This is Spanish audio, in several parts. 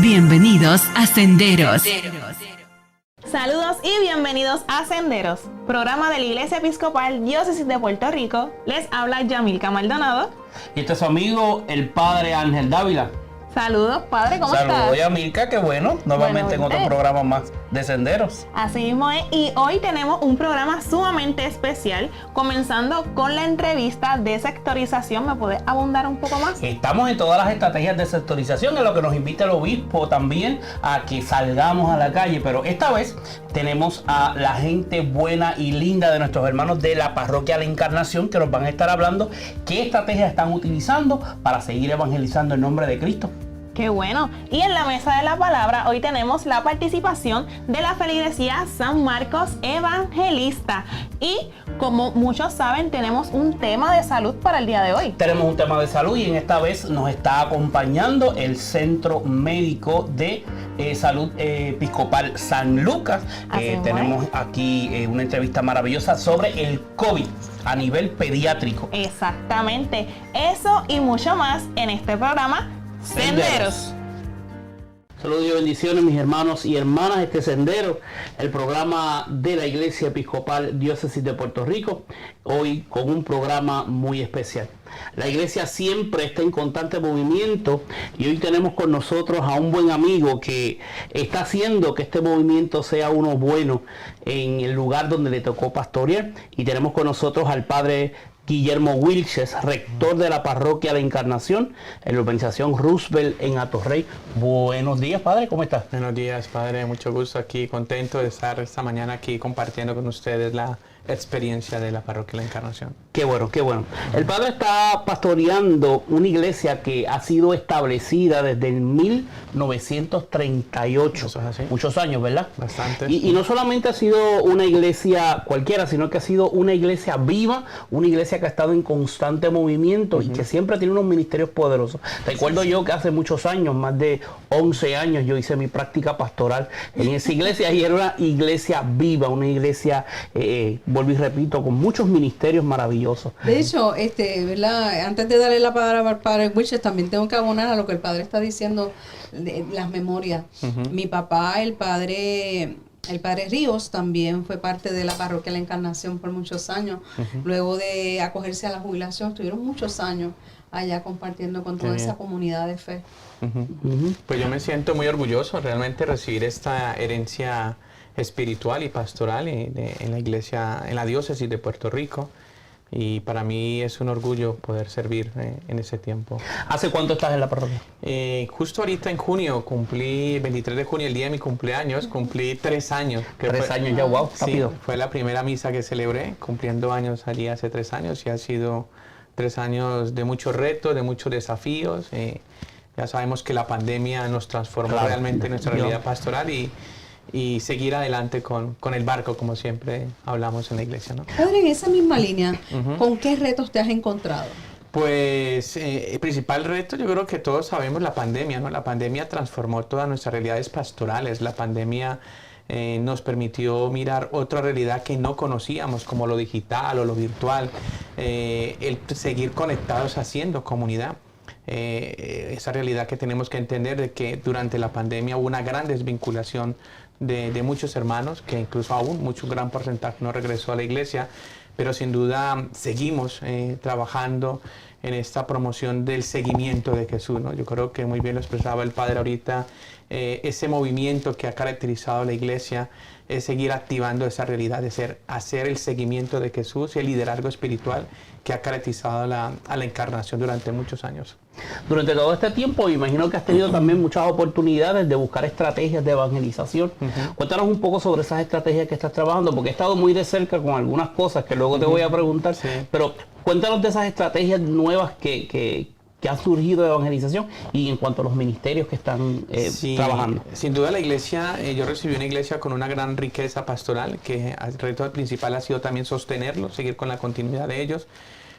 Bienvenidos a Senderos. Saludos y bienvenidos a Senderos, programa de la Iglesia Episcopal Diócesis de Puerto Rico. Les habla Yamilka Maldonado. Y este es su amigo, el Padre Ángel Dávila. Saludos, Padre, ¿cómo estás? Saludos, Yamilka, qué bueno, nuevamente en otro programa más de Senderos. Así mismo es, y hoy tenemos un programa sumamente especial, comenzando con la entrevista de sectorización. ¿Me puedes abundar un poco más? Estamos en todas las estrategias de sectorización, en lo que nos invita el obispo también a que salgamos a la calle, pero esta vez tenemos a la gente buena y linda de nuestros hermanos de la Parroquia La Encarnación, que nos van a estar hablando qué estrategias están utilizando para seguir evangelizando en nombre de Cristo. ¡Qué bueno! Y en la mesa de la palabra hoy tenemos la participación de la feligresía San Marcos Evangelista. Y como muchos saben, tenemos un tema de salud para el día de hoy. Tenemos un tema de salud y en esta vez nos está acompañando el Centro Médico de Salud Episcopal San Lucas. Tenemos aquí una entrevista maravillosa sobre el COVID a nivel pediátrico. Exactamente. Eso y mucho más en este programa Senderos. Saludos y bendiciones, mis hermanos y hermanas. Este Sendero, el programa de la Iglesia Episcopal Diócesis de Puerto Rico, hoy con un programa muy especial. La iglesia siempre está en constante movimiento y hoy tenemos con nosotros a un buen amigo que está haciendo que este movimiento sea uno bueno en el lugar donde le tocó pastorear, y tenemos con nosotros al Padre Guillermo Wilches, rector de la Parroquia La Encarnación en la urbanización Roosevelt en Atorrey. Buenos días, Padre, ¿cómo estás? Buenos días, Padre, mucho gusto aquí, contento de estar esta mañana aquí compartiendo con ustedes la experiencia de la Parroquia La Encarnación. Qué bueno, qué bueno. El Padre está pastoreando una iglesia que ha sido establecida desde el 1938. Eso es así. Muchos años, ¿verdad? Bastante. Y no solamente ha sido una iglesia cualquiera, sino que ha sido una iglesia viva, una iglesia que ha estado en constante movimiento y que siempre tiene unos ministerios poderosos. Recuerdo yo que hace muchos años, más de 11 años, yo hice mi práctica pastoral en esa iglesia y era una iglesia viva, una iglesia, vuelvo y repito, con muchos ministerios maravillosos. De hecho, ¿verdad? Antes de darle la palabra al Padre Wilches, también tengo que abonar a lo que el Padre está diciendo de las memorias. Mi papá, el Padre Ríos, también fue parte de la Parroquia La Encarnación por muchos años. Luego de acogerse a la jubilación, estuvieron muchos años allá compartiendo con toda esa comunidad de fe. Pues yo me siento muy orgulloso realmente recibir esta herencia espiritual y pastoral en la iglesia, en la diócesis de Puerto Rico. Y para mí es un orgullo poder servir en ese tiempo. ¿Hace cuánto estás en la parroquia? Justo ahorita en junio, cumplí, 23 de junio, el día de mi cumpleaños, cumplí 3 años. 3 años ya, wow, rápido. Sí, fue la primera misa que celebré, cumpliendo años allí hace 3 años, y ha sido 3 años de muchos retos, de muchos desafíos. Ya sabemos que la pandemia nos transformó realmente en nuestra realidad pastoral y seguir adelante con el barco, como siempre hablamos en la iglesia, ¿no? Padre, en esa misma línea, ¿con qué retos te has encontrado? Pues el principal reto, yo creo que todos sabemos, la pandemia, ¿no? La pandemia transformó todas nuestras realidades pastorales. La pandemia nos permitió mirar otra realidad que no conocíamos, como lo digital o lo virtual, el seguir conectados haciendo comunidad. Esa realidad que tenemos que entender de que durante la pandemia hubo una gran desvinculación de muchos hermanos, que incluso aún mucho gran porcentaje no regresó a la iglesia, pero sin duda seguimos trabajando en esta promoción del seguimiento de Jesús, ¿no? Yo creo que muy bien lo expresaba el Padre ahorita, ese movimiento que ha caracterizado a la iglesia es seguir activando esa realidad de hacer el seguimiento de Jesús y el liderazgo espiritual que ha caracterizado a la Encarnación durante muchos años. Durante todo este tiempo, imagino que has tenido también muchas oportunidades de buscar estrategias de evangelización. Cuéntanos un poco sobre esas estrategias que estás trabajando, porque he estado muy de cerca con algunas cosas que luego te voy a preguntar, pero cuéntanos de esas estrategias nuevas que han surgido de evangelización y en cuanto a los ministerios que están trabajando. Sin duda la iglesia, yo recibí una iglesia con una gran riqueza pastoral, que el reto principal ha sido también sostenerlo, seguir con la continuidad de ellos,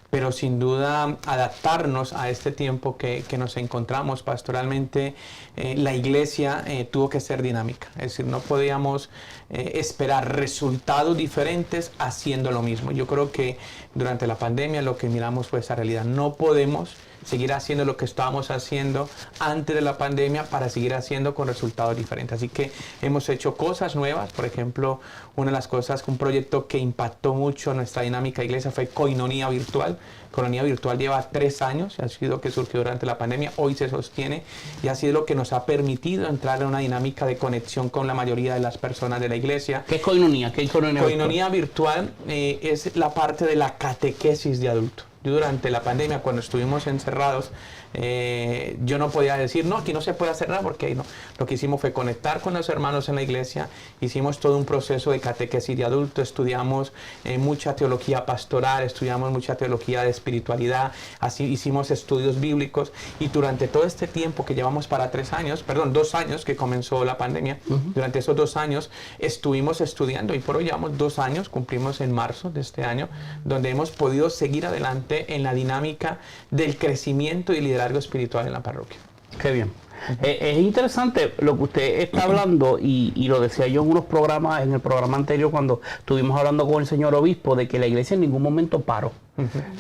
pero sin duda adaptarnos a este tiempo que nos encontramos pastoralmente. La iglesia tuvo que ser dinámica, es decir, no podíamos esperar resultados diferentes haciendo lo mismo. Yo creo que durante la pandemia lo que miramos fue esa realidad. No podemos seguir haciendo lo que estábamos haciendo antes de la pandemia para seguir haciendo con resultados diferentes. Así que hemos hecho cosas nuevas. Por ejemplo, una de las cosas, un proyecto que impactó mucho nuestra dinámica de iglesia fue Koinonia Virtual. Koinonia Virtual lleva 3 años, ha sido que surgió durante la pandemia, hoy se sostiene y ha sido lo que nos ha permitido entrar en una dinámica de conexión con la mayoría de las personas de la iglesia. ¿Qué es Koinonia? ¿Qué es Koinonia Virtual? Koinonia Virtual es la parte de la catequesis de adulto. Yo durante la pandemia, cuando estuvimos encerrados, yo no podía decir, no, aquí no se puede hacer nada, porque no. Lo que hicimos fue conectar con los hermanos en la iglesia, hicimos todo un proceso de catequesis de adulto, estudiamos mucha teología pastoral, estudiamos mucha teología de espiritualidad, así hicimos estudios bíblicos, y durante todo este tiempo que llevamos para 2 años que comenzó la pandemia, durante esos 2 años estuvimos estudiando, y por hoy llevamos 2 años, cumplimos en marzo de este año, donde hemos podido seguir adelante en la dinámica del crecimiento y liderazgo espiritual en la parroquia. Qué bien. Es interesante lo que usted está hablando y lo decía yo en unos programas, en el programa anterior cuando estuvimos hablando con el señor obispo, de que la iglesia en ningún momento paró.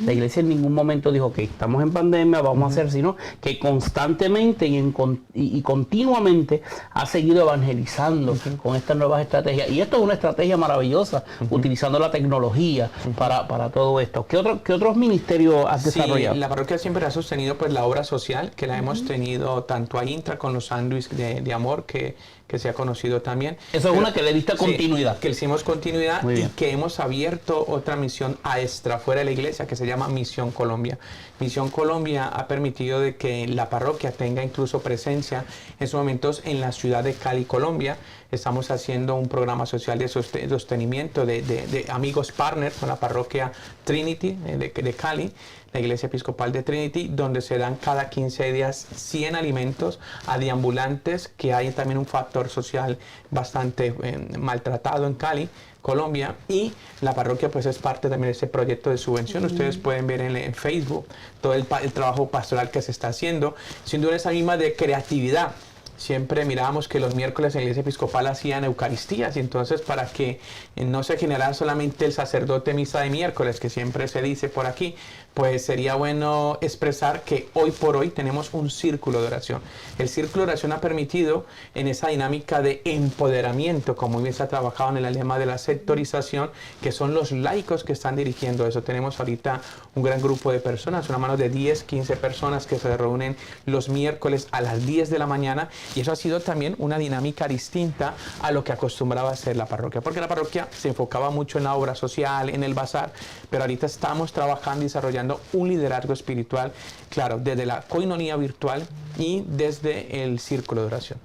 La iglesia en ningún momento dijo que estamos en pandemia, vamos a hacer, sino que constantemente y continuamente ha seguido evangelizando con estas nuevas estrategias. Y esto es una estrategia maravillosa, utilizando la tecnología para todo esto. ¿Qué otros ministerios has desarrollado? La parroquia siempre ha sostenido pues la obra social, que la hemos tenido tanto a Intra con los sándwiches de amor que se ha conocido también. Eso es una que le diste continuidad. Que le hicimos continuidad y que hemos abierto otra misión extra fuera de la iglesia que se llama Misión Colombia. Misión Colombia ha permitido de que la parroquia tenga incluso presencia en estos momentos en la ciudad de Cali, Colombia. Estamos haciendo un programa social de sostenimiento de amigos partners con la parroquia Trinity de Cali, la Iglesia Episcopal de Trinity, donde se dan cada 15 días 100 alimentos a deambulantes, que hay también un factor social bastante maltratado en Cali, Colombia, y la parroquia pues es parte también de ese proyecto de subvención. Ustedes pueden ver en Facebook todo el trabajo pastoral que se está haciendo, siendo esa misma de creatividad. Siempre mirábamos que los miércoles en la Iglesia Episcopal hacían Eucaristías, y entonces para que no se generara solamente el sacerdote misa de miércoles, que siempre se dice por aquí, pues sería bueno expresar que hoy por hoy tenemos un círculo de oración. El círculo de oración ha permitido en esa dinámica de empoderamiento, como bien se ha trabajado en el lema de la sectorización, que son los laicos que están dirigiendo eso. Tenemos ahorita un gran grupo de personas, una mano de 10, 15 personas que se reúnen los miércoles a las 10 de la mañana, y eso ha sido también una dinámica distinta a lo que acostumbraba a hacer la parroquia, porque la parroquia se enfocaba mucho en la obra social, en el bazar, pero ahorita estamos trabajando y desarrollando un liderazgo espiritual, claro, desde la Koinonia Virtual y desde el círculo de oración.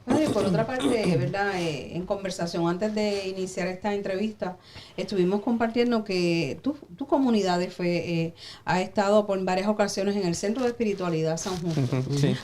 Bueno, y por otra parte, ¿verdad? En conversación antes de iniciar esta entrevista, estuvimos compartiendo que tu comunidad ha estado por varias ocasiones en el Centro de Espiritualidad San Justo,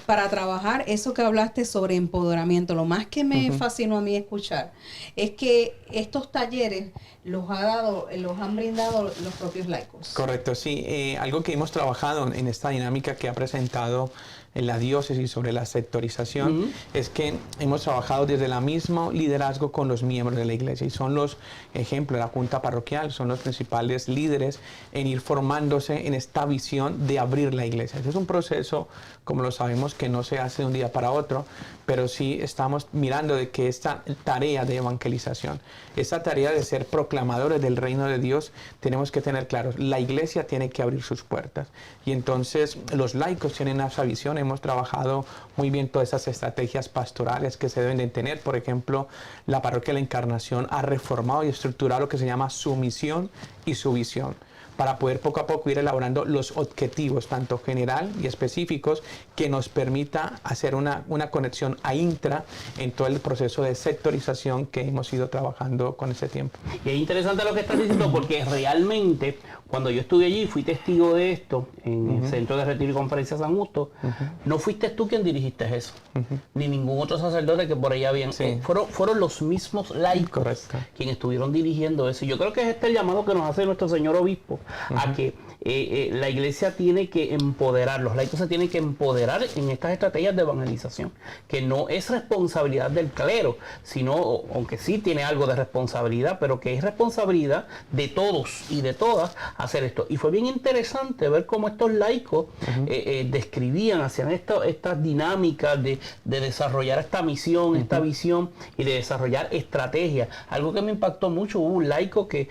para trabajar eso que hablaste sobre empoderamiento. Lo más que me fascinó a mí escuchar es que estos talleres los han brindado los propios laicos. Correcto, sí. Algo que hemos trabajado en esta dinámica que ha presentado en la diócesis sobre la sectorización es que hemos trabajado desde el mismo liderazgo con los miembros de la iglesia, y son los ejemplos, la junta parroquial, son los principales líderes en ir formándose en esta visión de abrir la iglesia. Es un proceso, como lo sabemos, que no se hace de un día para otro, pero sí estamos mirando de que esta tarea de evangelización, esta tarea de ser proclamadores del reino de Dios, tenemos que tener claro, la iglesia tiene que abrir sus puertas, y entonces los laicos tienen esa visión. Hemos trabajado muy bien todas esas estrategias pastorales que se deben de tener. Por ejemplo, la Parroquia de la Encarnación ha reformado y estructurado lo que se llama su misión y su visión, para poder poco a poco ir elaborando los objetivos, tanto general y específicos, que nos permita hacer una conexión a intra en todo el proceso de sectorización que hemos ido trabajando con ese tiempo. Y es interesante lo que estás diciendo, porque realmente cuando yo estuve allí, fui testigo de esto en el Centro de Retiro y Conferencia San Justo. No fuiste tú quien dirigiste eso, ni ningún otro sacerdote que por allá habían. Fueron los mismos laicos quienes estuvieron dirigiendo eso. Y yo creo que es el llamado que nos hace nuestro señor obispo, a que la iglesia tiene que empoderar, los laicos se tienen que empoderar en estas estrategias de evangelización, que no es responsabilidad del clero, sino, aunque sí tiene algo de responsabilidad, pero que es responsabilidad de todos y de todas hacer esto. Y fue bien interesante ver cómo estos laicos describían, hacían estas dinámicas de desarrollar esta misión, esta visión y de desarrollar estrategias. Algo que me impactó mucho, hubo un laico que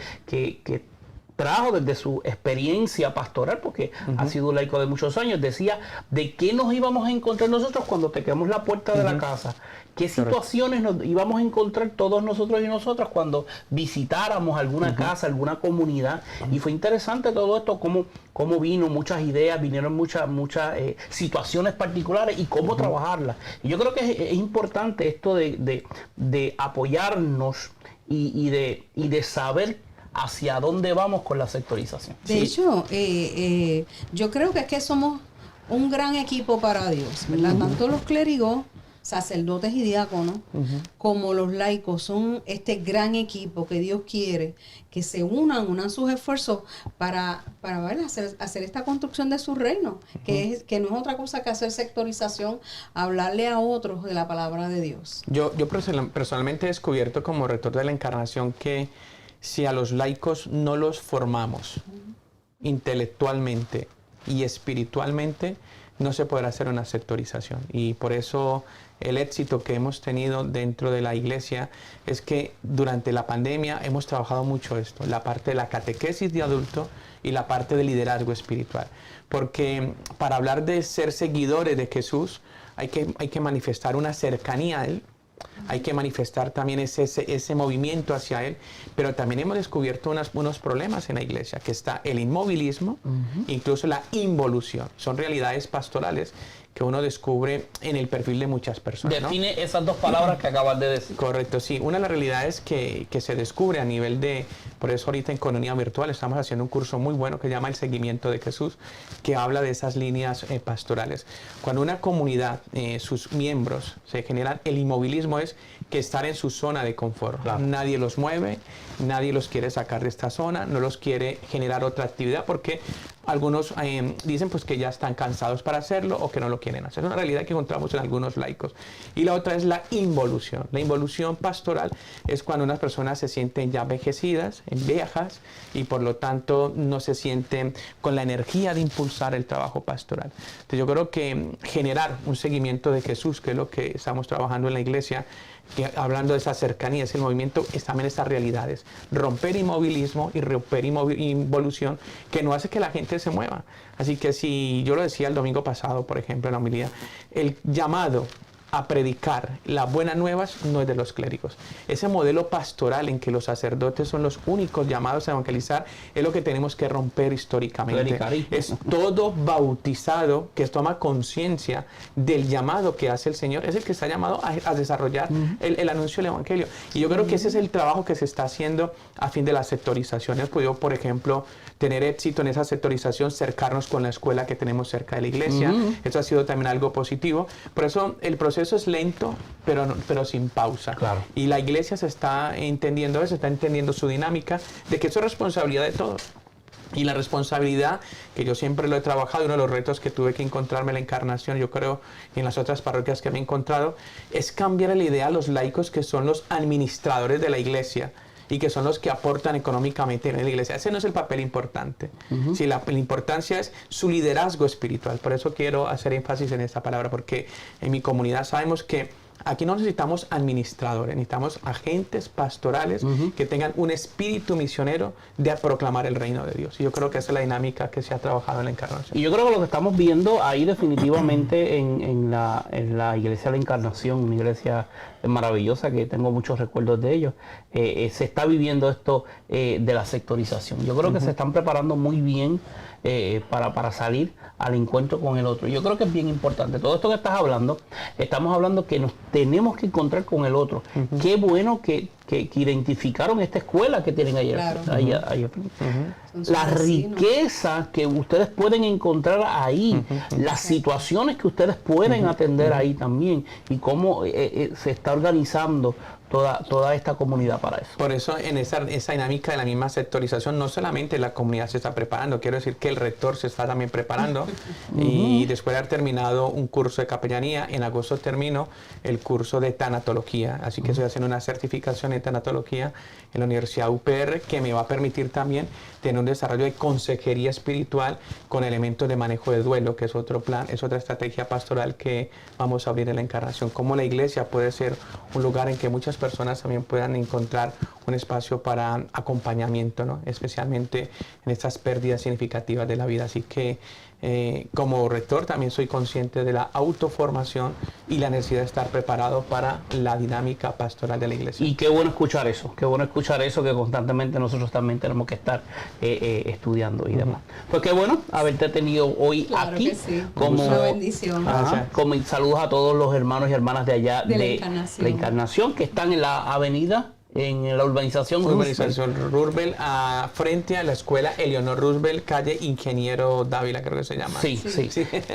trajo desde su experiencia pastoral, porque ha sido un laico de muchos años, decía de qué nos íbamos a encontrar nosotros cuando toquemos la puerta de la casa, qué situaciones nos íbamos a encontrar todos nosotros y nosotras cuando visitáramos alguna casa, alguna comunidad. Y fue interesante todo esto, cómo vino, muchas ideas, vinieron muchas situaciones particulares y cómo trabajarlas. Y yo creo que es importante esto de apoyarnos y de saber hacia dónde vamos con la sectorización. De hecho, yo creo que es que somos un gran equipo para Dios, ¿verdad? Tanto los clérigos, sacerdotes y diáconos, como los laicos son este gran equipo que Dios quiere que se unan sus esfuerzos para hacer esta construcción de su reino, que no es otra cosa que hacer sectorización, hablarle a otros de la palabra de Dios. Yo personalmente he descubierto como rector de la Encarnación que si a los laicos no los formamos intelectualmente y espiritualmente, no se podrá hacer una sectorización. Y por eso el éxito que hemos tenido dentro de la iglesia es que durante la pandemia hemos trabajado mucho esto, la parte de la catequesis de adulto y la parte de liderazgo espiritual. Porque para hablar de ser seguidores de Jesús hay que manifestar una cercanía a Él, hay que manifestar también ese movimiento hacia Él, pero también hemos descubierto unos problemas en la iglesia, que está el inmovilismo, incluso la involución. Son realidades pastorales que uno descubre en el perfil de muchas personas. Define esas dos palabras que acabas de decir. Correcto, sí. Una de las realidades que se descubre a nivel de, por eso ahorita en Comunidad Virtual estamos haciendo un curso muy bueno que se llama El Seguimiento de Jesús, que habla de esas líneas pastorales. Cuando una comunidad, sus miembros se generan, el inmovilismo es que estar en su zona de confort. Claro. Nadie los mueve, nadie los quiere sacar de esta zona, no los quiere generar otra actividad porque algunos dicen pues que ya están cansados para hacerlo o que no lo quieren hacer. Es una realidad que encontramos en algunos laicos. Y la otra es la involución. La involución pastoral es cuando unas personas se sienten ya envejecidas, viejas, y por lo tanto no se sienten con la energía de impulsar el trabajo pastoral. Entonces yo creo que generar un seguimiento de Jesús, que es lo que estamos trabajando en la iglesia, hablando de esa cercanía, es el movimiento, es también estas realidades. Romper inmovilismo y romper involución, que no hace que la gente se mueva. Así que si yo lo decía el domingo pasado, por ejemplo, en la homilía, el llamado a predicar las buenas nuevas no es de los clérigos. Ese modelo pastoral en que los sacerdotes son los únicos llamados a evangelizar es lo que tenemos que romper históricamente. Es todo bautizado que toma conciencia del llamado que hace el Señor, es el que está llamado a desarrollar el anuncio del evangelio. Y yo creo que ese es el trabajo que se está haciendo a fin de la sectorización. Hemos podido, por ejemplo, tener éxito en esa sectorización, cercarnos con la escuela que tenemos cerca de la iglesia. Eso ha sido también algo positivo. Por eso el proceso es lento, pero sin pausa. Claro. Y la iglesia se está entendiendo eso, está entendiendo su dinámica, de que eso es responsabilidad de todos. Y la responsabilidad, que yo siempre lo he trabajado, uno de los retos que tuve que encontrarme en la Encarnación, yo creo, y en las otras parroquias que me he encontrado, es cambiar la idea a los laicos que son los administradores de la iglesia y que son los que aportan económicamente en la iglesia. Ese no es el papel importante. Sí, la importancia es su liderazgo espiritual. Por eso quiero hacer énfasis en esta palabra, porque en mi comunidad sabemos que aquí no necesitamos administradores, necesitamos agentes pastorales que tengan un espíritu misionero de proclamar el reino de Dios. Y yo creo que esa es la dinámica que se ha trabajado en la Encarnación. Y yo creo que lo que estamos viendo ahí definitivamente en la Iglesia de la Encarnación, una iglesia maravillosa que tengo muchos recuerdos de ellos, se está viviendo esto de la sectorización. Yo creo que se están preparando muy bien para salir al encuentro con el otro. Yo creo que es bien importante. Todo esto que estás hablando, estamos hablando que nos tenemos que encontrar con el otro. Qué bueno que identificaron esta escuela que tienen ayer. Claro. La riqueza que ustedes pueden encontrar ahí, las situaciones que ustedes pueden atender ahí también, y cómo se está organizando toda esta comunidad para eso. Por eso en esa dinámica de la misma sectorización, no solamente la comunidad se está preparando, quiero decir que el rector se está también preparando y después de haber terminado un curso de capellanía, en agosto termino el curso de tanatología, así que estoy haciendo una certificación en tanatología en la Universidad UPR que me va a permitir también tener un desarrollo de consejería espiritual con elementos de manejo de duelo, que es otro plan, es otra estrategia pastoral que vamos a abrir en la Encarnación. Cómo la iglesia puede ser un lugar en que muchas personas también puedan encontrar un espacio para acompañamiento, ¿no? Especialmente en estas pérdidas significativas de la vida. Así que como rector también soy consciente de la autoformación y la necesidad de estar preparado para la dinámica pastoral de la iglesia. Y qué bueno escuchar eso, que constantemente nosotros también tenemos que estar estudiando y demás. Pues qué bueno haberte tenido hoy aquí. Que sí. Como una bendición. Como saludos a todos los hermanos y hermanas de allá De la Encarnación, que están en la avenida, en la urbanización Roosevelt, frente a la escuela Eleonor Roosevelt, calle Ingeniero Dávila, creo que se llama. Sí.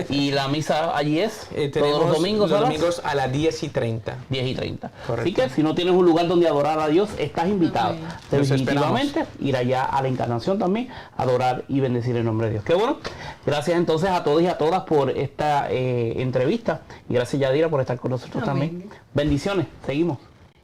Y la misa allí es todos los domingos a las 10:30. 10:30. Correcto. Así que si no tienes un lugar donde adorar a Dios, estás invitado definitivamente esperamos. ir allá a la Encarnación también, adorar y bendecir el nombre de Dios. Qué bueno. Gracias entonces a todos y a todas por esta entrevista. Y gracias, Yadira, por estar con nosotros también. Bendiciones. Seguimos.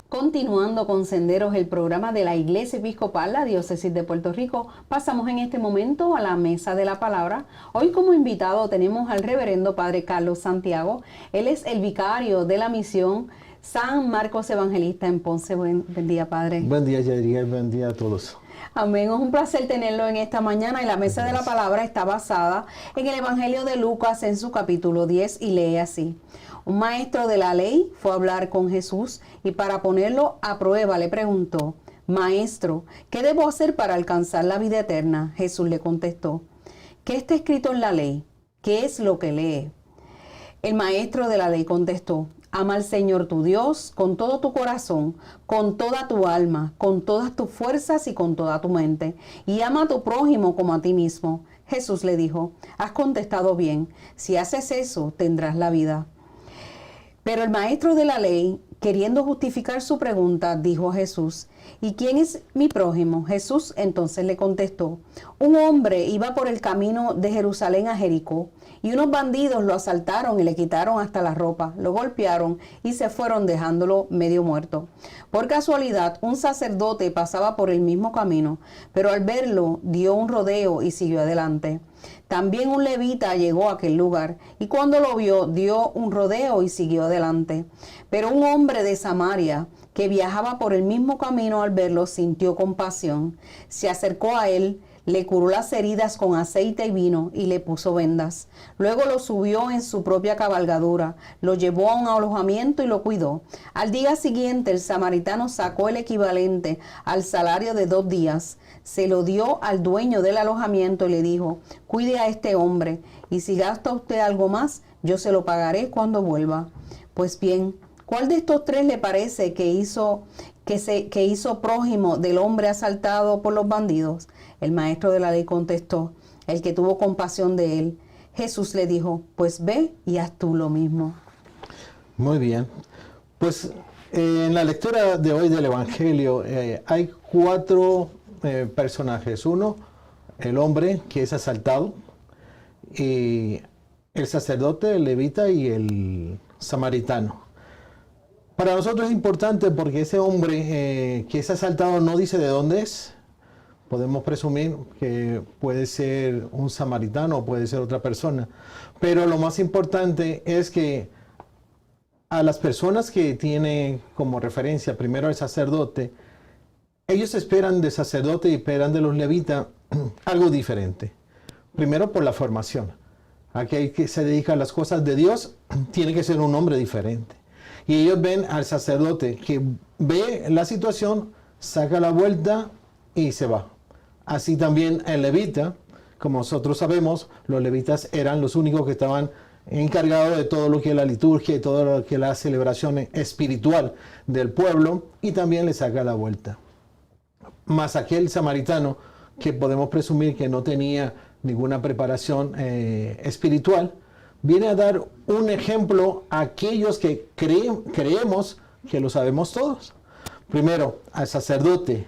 Continuando con Senderos, el programa de la Iglesia Episcopal, la Diócesis de Puerto Rico, pasamos en este momento a la Mesa de la Palabra. Hoy como invitado tenemos al reverendo Padre Carlos Santiago. Él es el vicario de la misión San Marcos Evangelista en Ponce. Buen día, Padre. Buen día, Yadira, y buen día a todos. Amén. Es un placer tenerlo en esta mañana. Y la Mesa de la Palabra está basada en el Evangelio de Lucas en su capítulo 10 y lee así. Un maestro de la ley fue a hablar con Jesús y para ponerlo a prueba le preguntó: Maestro, ¿qué debo hacer para alcanzar la vida eterna? Jesús le contestó: ¿qué está escrito en la ley? ¿Qué es lo que lee? El maestro de la ley contestó: ama al Señor tu Dios con todo tu corazón, con toda tu alma, con todas tus fuerzas y con toda tu mente, y ama a tu prójimo como a ti mismo. Jesús le dijo: has contestado bien, si haces eso tendrás la vida. Pero el maestro de la ley, queriendo justificar su pregunta, dijo a Jesús: ¿y quién es mi prójimo? Jesús entonces le contestó: un hombre iba por el camino de Jerusalén a Jericó, y unos bandidos lo asaltaron y le quitaron hasta la ropa, lo golpearon y se fueron dejándolo medio muerto. Por casualidad, un sacerdote pasaba por el mismo camino, pero al verlo dio un rodeo y siguió adelante. También un levita llegó a aquel lugar y cuando lo vio dio un rodeo y siguió adelante. Pero un hombre de Samaria que viajaba por el mismo camino al verlo sintió compasión. Se acercó a él, le curó las heridas con aceite y vino y le puso vendas. Luego lo subió en su propia cabalgadura, lo llevó a un alojamiento y lo cuidó. Al día siguiente el samaritano sacó el equivalente al salario de 2 días. Se lo dio al dueño del alojamiento y le dijo: cuide a este hombre y si gasta usted algo más, yo se lo pagaré cuando vuelva. Pues bien, ¿cuál de estos 3 le parece que hizo prójimo del hombre asaltado por los bandidos? El maestro de la ley contestó: el que tuvo compasión de él. Jesús le dijo: pues ve y haz tú lo mismo. Muy bien. Pues en la lectura de hoy del Evangelio hay 4 personajes. Uno, el hombre que es asaltado, y el sacerdote, el levita y el samaritano. Para nosotros es importante porque ese hombre que es asaltado no dice de dónde es. Podemos presumir que puede ser un samaritano o puede ser otra persona. Pero lo más importante es que a las personas que tiene como referencia primero al sacerdote, ellos esperan del sacerdote y esperan de los levitas algo diferente. Primero por la formación. Aquel que se dedica a las cosas de Dios tiene que ser un hombre diferente. Y ellos ven al sacerdote que ve la situación, saca la vuelta y se va. Así también el levita, como nosotros sabemos, los levitas eran los únicos que estaban encargados de todo lo que es la liturgia y todo lo que es la celebración espiritual del pueblo, y también le saca la vuelta. Más aquel samaritano, que podemos presumir que no tenía ninguna preparación espiritual, viene a dar un ejemplo a aquellos que creemos que lo sabemos todos. Primero, al sacerdote,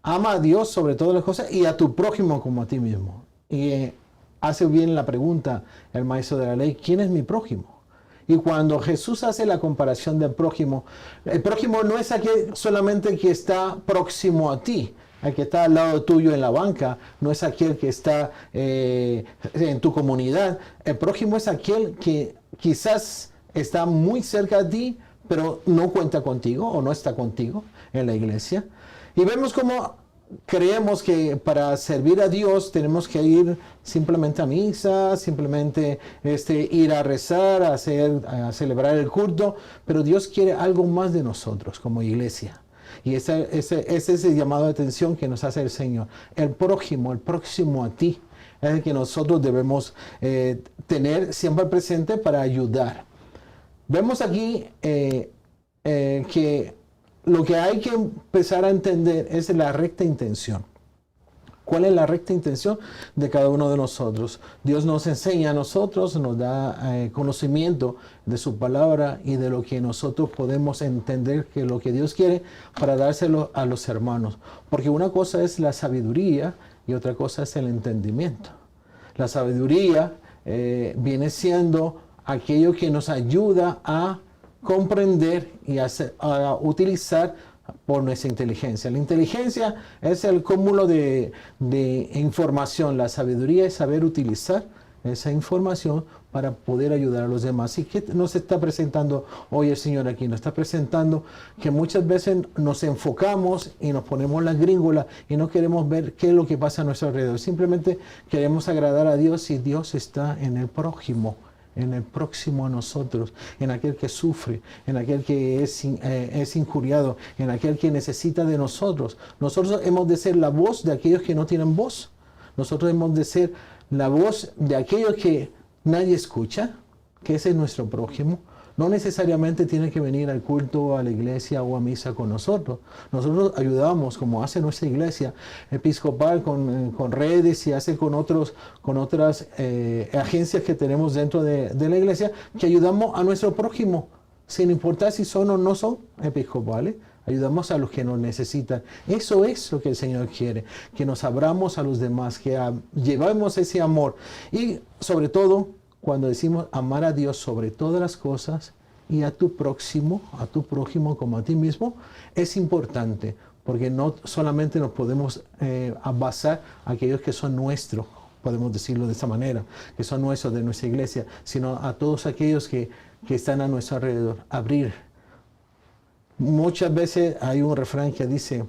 ama a Dios sobre todas las cosas y a tu prójimo como a ti mismo. Y hace bien la pregunta el maestro de la ley, ¿quién es mi prójimo? Y cuando Jesús hace la comparación del prójimo, el prójimo no es aquel solamente que está próximo a ti, el que está al lado tuyo en la banca, no es aquel que está en tu comunidad. El prójimo es aquel que quizás está muy cerca de ti, pero no cuenta contigo o no está contigo en la iglesia. Y vemos cómo creemos que para servir a Dios tenemos que ir simplemente a misa, simplemente ir a rezar, a celebrar el culto, pero Dios quiere algo más de nosotros como iglesia. Y ese es el llamado de atención que nos hace el Señor. El prójimo, el próximo a ti, es el que nosotros debemos tener siempre presente para ayudar. Vemos aquí que lo que hay que empezar a entender es la recta intención. ¿Cuál es la recta intención de cada uno de nosotros? Dios nos enseña a nosotros, nos da conocimiento de su palabra y de lo que nosotros podemos entender que lo que Dios quiere para dárselo a los hermanos. Porque una cosa es la sabiduría y otra cosa es el entendimiento. La sabiduría viene siendo aquello que nos ayuda a comprender y a utilizar por nuestra inteligencia. La inteligencia es el cúmulo de información. La sabiduría es saber utilizar esa información para poder ayudar a los demás. ¿Y qué nos está presentando hoy el Señor aquí? Nos está presentando que muchas veces nos enfocamos y nos ponemos la gringola y no queremos ver qué es lo que pasa a nuestro alrededor. Simplemente queremos agradar a Dios y Dios está en el prójimo, en el próximo a nosotros, en aquel que sufre, en aquel que es injuriado, en aquel que necesita de nosotros. Nosotros hemos de ser la voz de aquellos que no tienen voz. Nosotros hemos de ser la voz de aquellos que nadie escucha, que ese es nuestro prójimo. No necesariamente tiene que venir al culto, a la iglesia o a misa con nosotros. Nosotros ayudamos, como hace nuestra iglesia episcopal, con redes y hace con otras agencias que tenemos dentro de la iglesia, que ayudamos a nuestro prójimo, sin importar si son o no son episcopales. Ayudamos a los que nos necesitan. Eso es lo que el Señor quiere, que nos abramos a los demás, que llevemos ese amor. Y sobre todo, cuando decimos amar a Dios sobre todas las cosas y a tu prójimo como a ti mismo, es importante, porque no solamente nos podemos basar a aquellos que son nuestros, podemos decirlo de esta manera, que son nuestros de nuestra iglesia, sino a todos aquellos que están a nuestro alrededor. Abrir. Muchas veces hay un refrán que dice,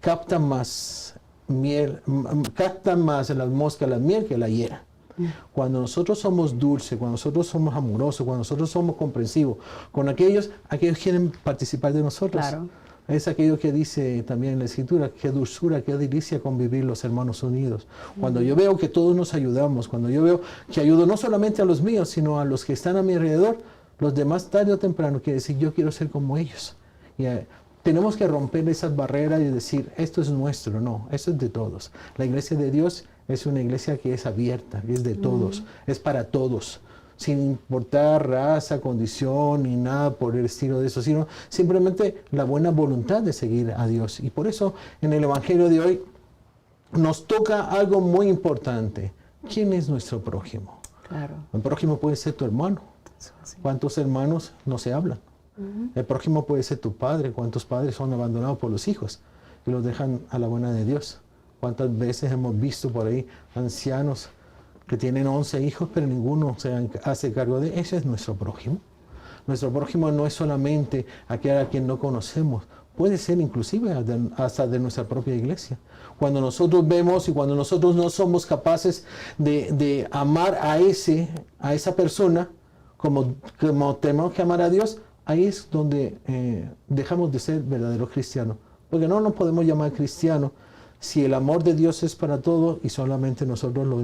captan más las moscas la miel que la hiera. Cuando nosotros somos dulces, cuando nosotros somos amorosos, cuando nosotros somos comprensivos con aquellos quieren participar de nosotros. Claro. Es aquello que dice también en la Escritura, qué dulzura, qué delicia convivir los hermanos unidos. Cuando yo veo que todos nos ayudamos, cuando yo veo que ayudo no solamente a los míos, sino a los que están a mi alrededor, los demás tarde o temprano quieren decir, yo quiero ser como ellos. Y tenemos que romper esas barreras y decir, esto es nuestro, no, esto es de todos. La iglesia de Dios es una iglesia que es abierta, que es de todos, es para todos, sin importar raza, condición ni nada por el estilo de eso, sino simplemente la buena voluntad de seguir a Dios. Y por eso en el Evangelio de hoy nos toca algo muy importante. ¿Quién es nuestro prójimo? Claro. El prójimo puede ser tu hermano. ¿Cuántos hermanos no se hablan? El prójimo puede ser tu padre. ¿Cuántos padres son abandonados por los hijos y los dejan a la buena de Dios? ¿Cuántas veces hemos visto por ahí ancianos que tienen 11 hijos, pero ninguno se hace cargo de? Ese es nuestro prójimo. Nuestro prójimo no es solamente aquel a quien no conocemos, puede ser inclusive hasta de nuestra propia iglesia. Cuando nosotros vemos y cuando nosotros no somos capaces de amar a esa persona como tenemos que amar a Dios, ahí es donde dejamos de ser verdaderos cristianos. Porque no nos podemos llamar cristianos si el amor de Dios es para todos y solamente nosotros lo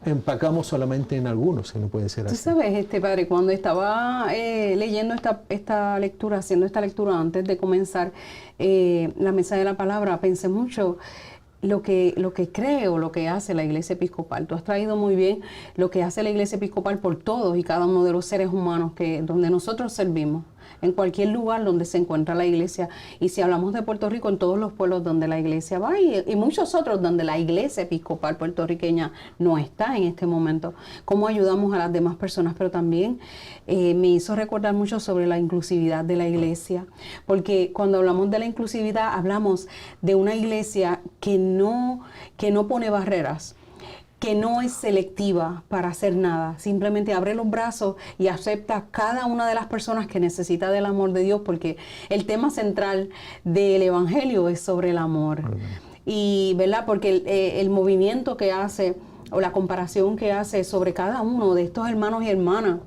empacamos solamente en algunos, que no puede ser así. Tú sabes, padre, cuando estaba leyendo esta lectura, haciendo esta lectura antes de comenzar la mesa de la palabra, pensé mucho lo que creo, lo que hace la Iglesia Episcopal. Tú has traído muy bien lo que hace la Iglesia Episcopal por todos y cada uno de los seres humanos donde nosotros servimos. en cualquier lugar donde se encuentra la iglesia. Y si hablamos de Puerto Rico, en todos los pueblos donde la iglesia va y muchos otros donde la iglesia episcopal puertorriqueña no está en este momento. Cómo ayudamos a las demás personas, pero también me hizo recordar mucho sobre la inclusividad de la iglesia, porque cuando hablamos de la inclusividad hablamos de una iglesia que no pone barreras, que no es selectiva para hacer nada, simplemente abre los brazos y acepta a cada una de las personas que necesita del amor de Dios, porque el tema central del Evangelio es sobre el amor. Y, ¿verdad? Porque el movimiento que hace, o la comparación que hace sobre cada uno de estos hermanos y hermanas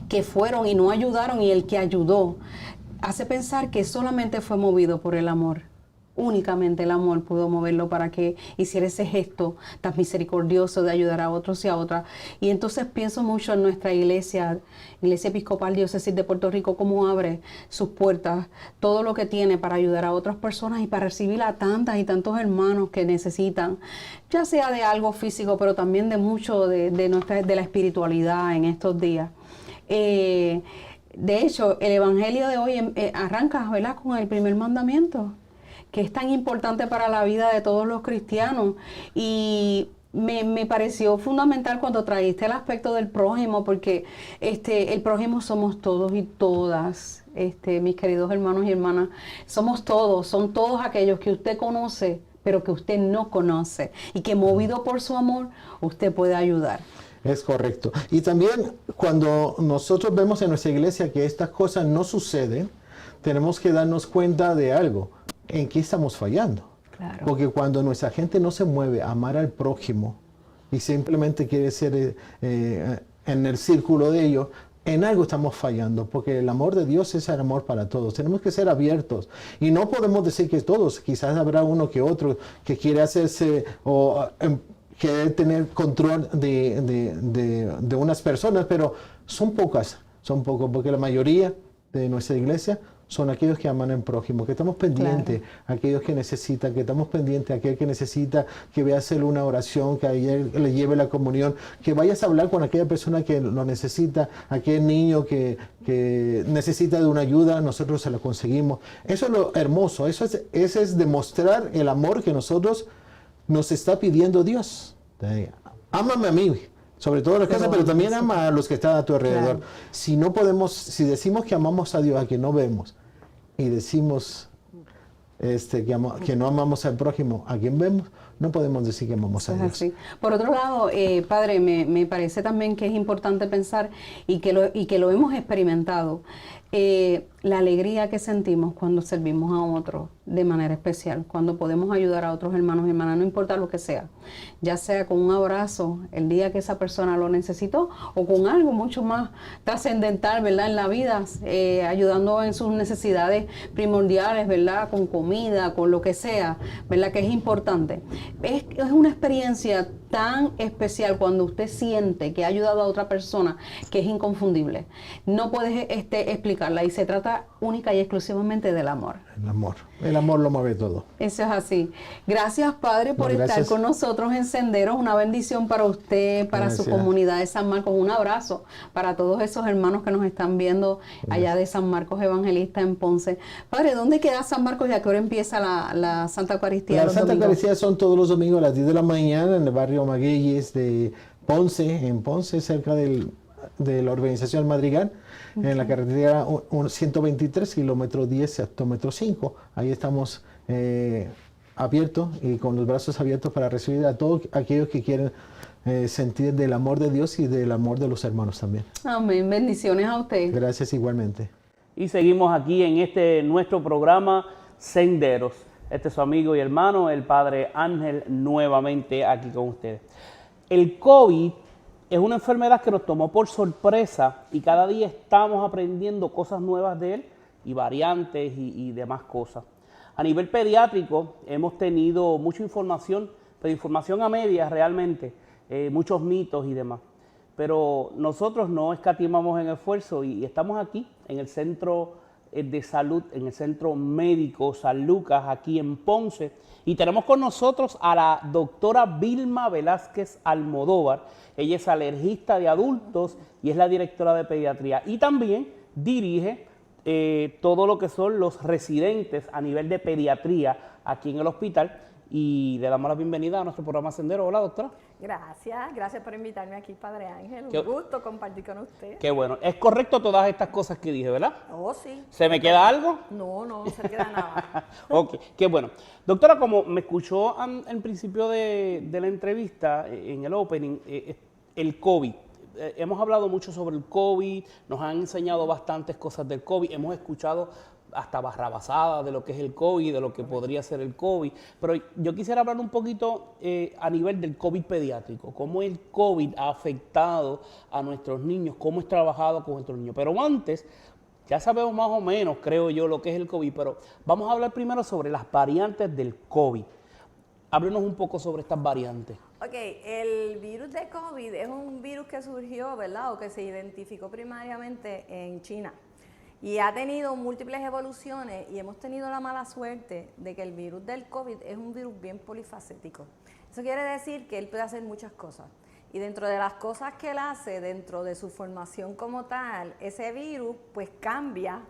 que fueron y no ayudaron, y el que ayudó, hace pensar que solamente fue movido por el amor. Únicamente el amor pudo moverlo para que hiciera ese gesto tan misericordioso de ayudar a otros y a otras. Y entonces pienso mucho en nuestra iglesia episcopal diócesis de Puerto Rico, cómo abre sus puertas, todo lo que tiene para ayudar a otras personas y para recibir a tantas y tantos hermanos que necesitan, ya sea de algo físico, pero también de mucho de la espiritualidad en estos días. De hecho, el Evangelio de hoy arranca, ¿verdad?, con el primer mandamiento, que es tan importante para la vida de todos los cristianos. Y me pareció fundamental cuando trajiste el aspecto del prójimo, porque el prójimo somos todos y todas, mis queridos hermanos y hermanas, somos todos, son todos aquellos que usted conoce, pero que usted no conoce, y que movido por su amor, usted puede ayudar. Es correcto. Y también cuando nosotros vemos en nuestra iglesia que estas cosas no suceden, tenemos que darnos cuenta de algo. ¿En qué estamos fallando? Claro. Porque cuando nuestra gente no se mueve a amar al prójimo y simplemente quiere ser en el círculo de ellos, en algo estamos fallando, porque el amor de Dios es el amor para todos. Tenemos que ser abiertos y no podemos decir que todos, quizás habrá uno que otro que quiere hacerse o quiere tener control de unas personas, pero son pocos, porque la mayoría de nuestra iglesia son aquellos que aman al prójimo, que estamos pendientes, claro, aquellos que necesitan, que estamos pendientes, aquel que necesita que vaya a hacer una oración, que ayer le lleve la comunión, que vayas a hablar con aquella persona que lo necesita, aquel niño que necesita de una ayuda, nosotros se la conseguimos. Eso es lo hermoso, eso es demostrar el amor que nosotros nos está pidiendo Dios. Ámame a mí, sobre todo las casas, pero también ama a los que están a tu alrededor. Claro. Si decimos que amamos a Dios, a quien no vemos, y decimos que no amamos al prójimo, a quien vemos, no podemos decir que amamos a Dios. Así. Por otro lado, Padre, me parece también que es importante pensar y que lo hemos experimentado, la alegría que sentimos cuando servimos a otros de manera especial, cuando podemos ayudar a otros hermanos y hermanas, no importa lo que sea, ya sea con un abrazo el día que esa persona lo necesitó, o con algo mucho más trascendental, ¿verdad?, en la vida, ayudando en sus necesidades primordiales, ¿verdad?, con comida, con lo que sea, ¿verdad?, que es importante. Es una experiencia tan especial cuando usted siente que ha ayudado a otra persona, que es inconfundible. No puedes explicarla, y se trata única y exclusivamente del amor. El amor lo mueve todo. Eso es así. Gracias, Padre, por estar con nosotros en Senderos. Una bendición para usted, para su comunidad de San Marcos. Un abrazo para todos esos hermanos que nos están viendo allá de San Marcos Evangelista en Ponce. Padre, ¿dónde queda San Marcos y a qué hora empieza la Santa Eucaristía? La Santa Eucaristía son todos los domingos a las 10 de la mañana en el barrio Magueyes de Ponce, en Ponce, cerca de la organización Madrigal, en la carretera 123, kilómetro 10, hectómetro 5. Ahí estamos abiertos y con los brazos abiertos para recibir a todos aquellos que quieren sentir del amor de Dios y del amor de los hermanos también. Amén. Bendiciones a usted. Gracias igualmente. Y seguimos aquí en nuestro programa Senderos. Este es su amigo y hermano, el Padre Ángel, nuevamente aquí con ustedes. El COVID es una enfermedad que nos tomó por sorpresa y cada día estamos aprendiendo cosas nuevas de él y variantes y demás cosas. A nivel pediátrico hemos tenido mucha información, pero información a medias realmente, muchos mitos y demás. Pero nosotros no escatimamos en esfuerzo y estamos aquí en el Centro de Salud, en el Centro Médico San Lucas, aquí en Ponce. Y tenemos con nosotros a la doctora Vilma Velázquez Almodóvar. Ella es alergista de adultos y es la directora de pediatría. Y también dirige todo lo que son los residentes a nivel de pediatría aquí en el hospital. Y le damos la bienvenida a nuestro programa Sendero. Hola, doctora. Gracias por invitarme aquí, Padre Ángel. Un gusto compartir con usted. Qué bueno. Es correcto todas estas cosas que dije, ¿verdad? Oh, sí. ¿Se me queda algo? No se queda nada. Ok, qué bueno. Doctora, como me escuchó al principio de la entrevista, en el opening, el COVID. Hemos hablado mucho sobre el COVID, nos han enseñado bastantes cosas del COVID, hemos escuchado hasta barrabasadas de lo que es el COVID, de lo que podría ser el COVID, pero yo quisiera hablar un poquito a nivel del COVID pediátrico, cómo el COVID ha afectado a nuestros niños, cómo es trabajado con nuestros niños. Pero antes, ya sabemos más o menos, creo yo, lo que es el COVID, pero vamos a hablar primero sobre las variantes del COVID. Háblenos un poco sobre estas variantes. Ok, el virus de COVID es un virus que surgió, ¿verdad? O que se identificó primariamente en China. Y ha tenido múltiples evoluciones y hemos tenido la mala suerte de que el virus del COVID es un virus bien polifacético. Eso quiere decir que él puede hacer muchas cosas. Y dentro de las cosas que él hace, dentro de su formación como tal, ese virus pues cambia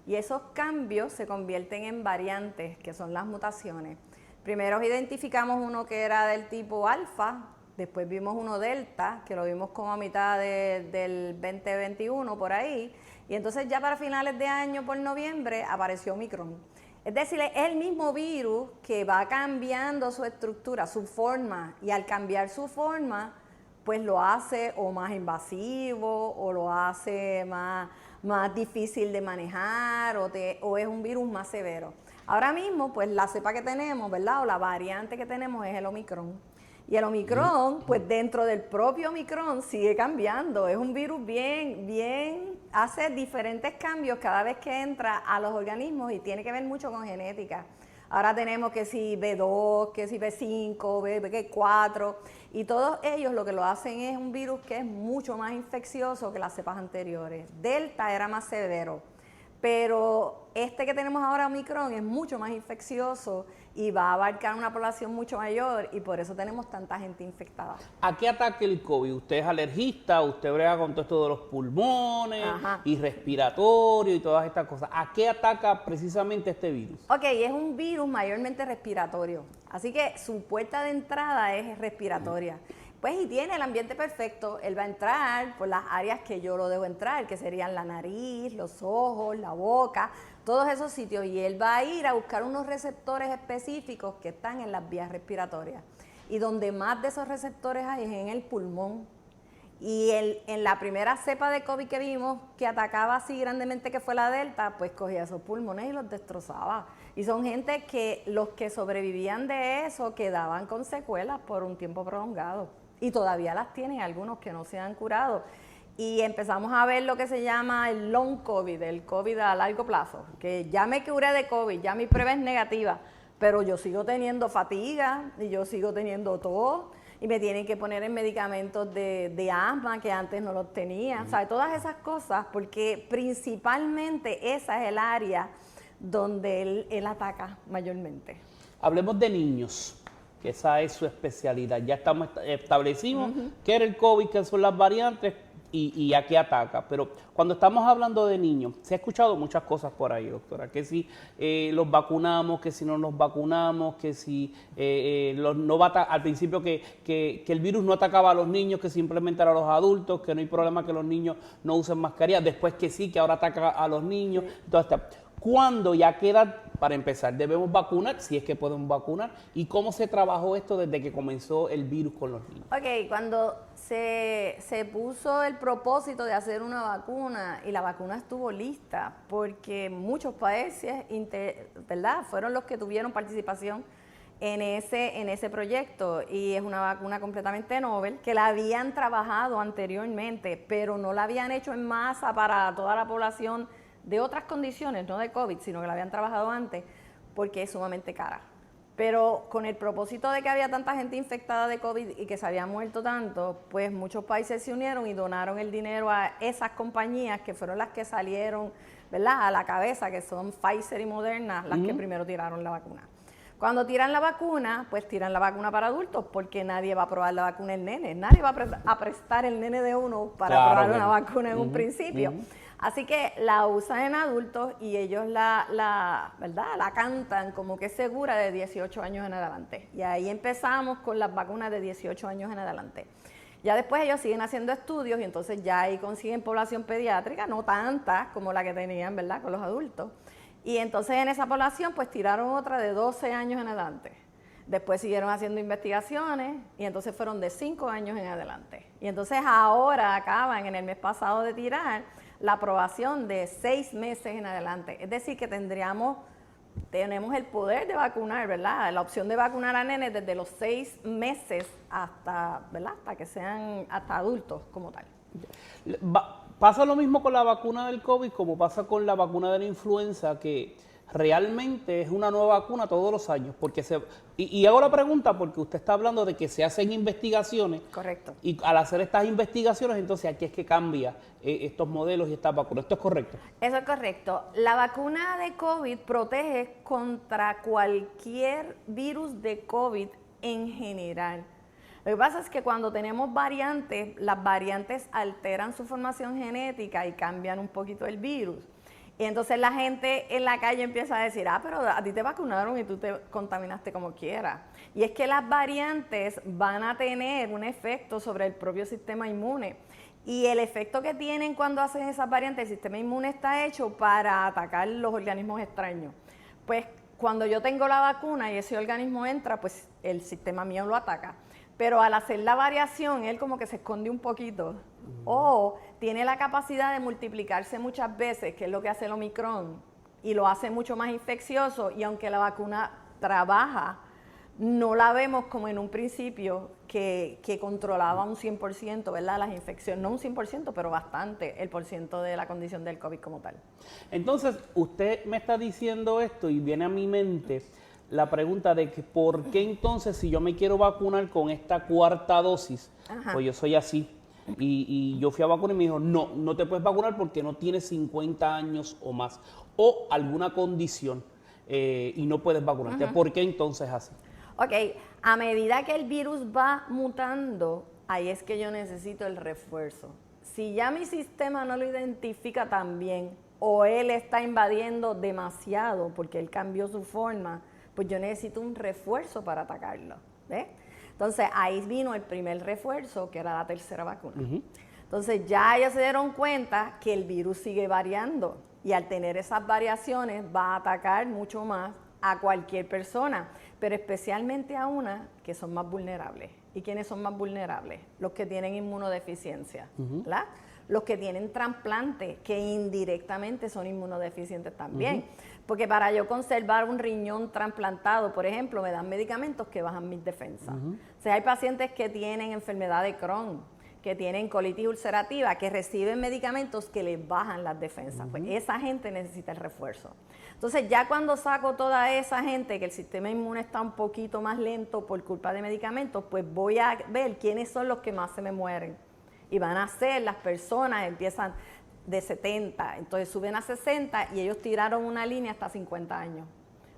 y esos cambios se convierten en variantes, que son las mutaciones. Primero identificamos uno que era del tipo alfa, después vimos uno delta, que lo vimos como a mitad del 2021 por ahí, y entonces ya para finales de año, por noviembre, apareció Omicron. Es decir, es el mismo virus que va cambiando su estructura, su forma, y al cambiar su forma, pues lo hace o más invasivo, o lo hace más difícil de manejar, o es un virus más severo. Ahora mismo, pues la cepa que tenemos, ¿verdad? O la variante que tenemos es el Omicron. Y el Omicron, pues dentro del propio Omicron sigue cambiando. Es un virus hace diferentes cambios cada vez que entra a los organismos y tiene que ver mucho con genética. Ahora tenemos que si B2, que si B5, B4, y todos ellos lo que lo hacen es un virus que es mucho más infeccioso que las cepas anteriores. Delta era más severo, pero este que tenemos ahora, Omicron, es mucho más infeccioso y va a abarcar una población mucho mayor y por eso tenemos tanta gente infectada. ¿A qué ataca el COVID? ¿Usted es alergista? ¿Usted brega con todo esto de los pulmones y respiratorio y todas estas cosas? ¿A qué ataca precisamente este virus? Ok, es un virus mayormente respiratorio, así que su puerta de entrada es respiratoria. Pues y tiene el ambiente perfecto, él va a entrar por las áreas que yo lo dejo entrar, que serían la nariz, los ojos, la boca, todos esos sitios, y él va a ir a buscar unos receptores específicos que están en las vías respiratorias. Y donde más de esos receptores hay es en el pulmón. Y en la primera cepa de COVID que vimos, que atacaba así grandemente, que fue la Delta, pues cogía esos pulmones y los destrozaba. Y son gente que los que sobrevivían de eso quedaban con secuelas por un tiempo prolongado. Y todavía las tienen algunos que no se han curado. Y empezamos a ver lo que se llama el long COVID, el COVID a largo plazo, que ya me curé de COVID, ya mi prueba es negativa, pero yo sigo teniendo fatiga y yo sigo teniendo tos y me tienen que poner en medicamentos de asma que antes no los tenía. O sea, todas esas cosas, porque principalmente esa es el área donde él ataca mayormente. Hablemos de niños, que esa es su especialidad. Ya establecimos qué era el COVID, qué son las variantes y a qué ataca. Pero cuando estamos hablando de niños, se ha escuchado muchas cosas por ahí, doctora. Que si los vacunamos, que si no los vacunamos, que si al principio que el virus no atacaba a los niños, que simplemente era a los adultos, que no hay problema que los niños no usen mascarilla, después que sí, que ahora ataca a los niños. Entonces, ¿cuándo y a qué edad, para empezar, debemos vacunar, si es que podemos vacunar? ¿Y cómo se trabajó esto desde que comenzó el virus con los niños? Ok, cuando se puso el propósito de hacer una vacuna y la vacuna estuvo lista, porque muchos países, ¿verdad?, fueron los que tuvieron participación en ese proyecto, y es una vacuna completamente novel que la habían trabajado anteriormente, pero no la habían hecho en masa para toda la población de otras condiciones, no de COVID, sino que la habían trabajado antes, porque es sumamente cara. Pero con el propósito de que había tanta gente infectada de COVID y que se había muerto tanto, pues muchos países se unieron y donaron el dinero a esas compañías que fueron las que salieron, ¿verdad?, a la cabeza, que son Pfizer y Moderna, las que primero tiraron la vacuna. Cuando tiran la vacuna, pues tiran la vacuna para adultos, porque nadie va a probar la vacuna en nene. Nadie va a prestar el nene de uno para probar una vacuna en un principio. Así que la usan en adultos y ellos ¿verdad? La cantan como que es segura de 18 años en adelante. Y ahí empezamos con las vacunas de 18 años en adelante. Ya después ellos siguen haciendo estudios y entonces ya ahí consiguen población pediátrica, no tanta como la que tenían, ¿verdad?, con los adultos. Y entonces en esa población pues tiraron otra de 12 años en adelante. Después siguieron haciendo investigaciones y entonces fueron de 5 años en adelante. Y entonces ahora acaban en el mes pasado de tirar la aprobación de 6 meses en adelante. Es decir, que tenemos el poder de vacunar, ¿verdad? La opción de vacunar a nenes desde los 6 meses hasta, ¿verdad?, hasta que sean hasta adultos como tal. Pasa lo mismo con la vacuna del COVID como pasa con la vacuna de la influenza, que realmente es una nueva vacuna todos los años. Y hago la pregunta porque usted está hablando de que se hacen investigaciones. Correcto. Y al hacer estas investigaciones, entonces aquí es que cambia estos modelos y estas vacunas. ¿Esto es correcto? Eso es correcto. La vacuna de COVID protege contra cualquier virus de COVID en general. Lo que pasa es que cuando tenemos variantes, las variantes alteran su formación genética y cambian un poquito el virus. Y entonces la gente en la calle empieza a decir, pero a ti te vacunaron y tú te contaminaste como quieras. Y es que las variantes van a tener un efecto sobre el propio sistema inmune. Y el efecto que tienen cuando hacen esas variantes, el sistema inmune está hecho para atacar los organismos extraños. Pues cuando yo tengo la vacuna y ese organismo entra, pues el sistema mío lo ataca. Pero al hacer la variación, él como que se esconde un poquito. O tiene la capacidad de multiplicarse muchas veces, que es lo que hace el Omicron, y lo hace mucho más infeccioso. Y aunque la vacuna trabaja, no la vemos como en un principio que controlaba un 100%, ¿verdad?, las infecciones. No un 100%, pero bastante el porciento de la condición del COVID como tal. Entonces, usted me está diciendo esto y viene a mi mente la pregunta de que por qué entonces si yo me quiero vacunar con esta 4ª dosis, pues yo soy así, y yo fui a vacunar y me dijo, no te puedes vacunar porque no tienes 50 años o más, o alguna condición, y no puedes vacunarte. ¿Por qué entonces así? Ok, a medida que el virus va mutando, ahí es que yo necesito el refuerzo. Si ya mi sistema no lo identifica tan bien, o él está invadiendo demasiado porque él cambió su forma, pues yo necesito un refuerzo para atacarlo, ¿ves? Entonces, ahí vino el primer refuerzo, que era la 3ª vacuna. Entonces, ya ellos se dieron cuenta que el virus sigue variando y al tener esas variaciones va a atacar mucho más a cualquier persona, pero especialmente a unas que son más vulnerables. ¿Y quiénes son más vulnerables? Los que tienen inmunodeficiencia, ¿verdad? Los que tienen trasplante, que indirectamente son inmunodeficientes también. Porque para yo conservar un riñón trasplantado, por ejemplo, me dan medicamentos que bajan mis defensas. O sea, hay pacientes que tienen enfermedad de Crohn, que tienen colitis ulcerativa, que reciben medicamentos que les bajan las defensas. Pues esa gente necesita el refuerzo. Entonces, ya cuando saco toda esa gente, que el sistema inmune está un poquito más lento por culpa de medicamentos, pues voy a ver quiénes son los que más se me mueren. Y van a ser las personas, empiezan de 70, entonces suben a 60 y ellos tiraron una línea hasta 50 años.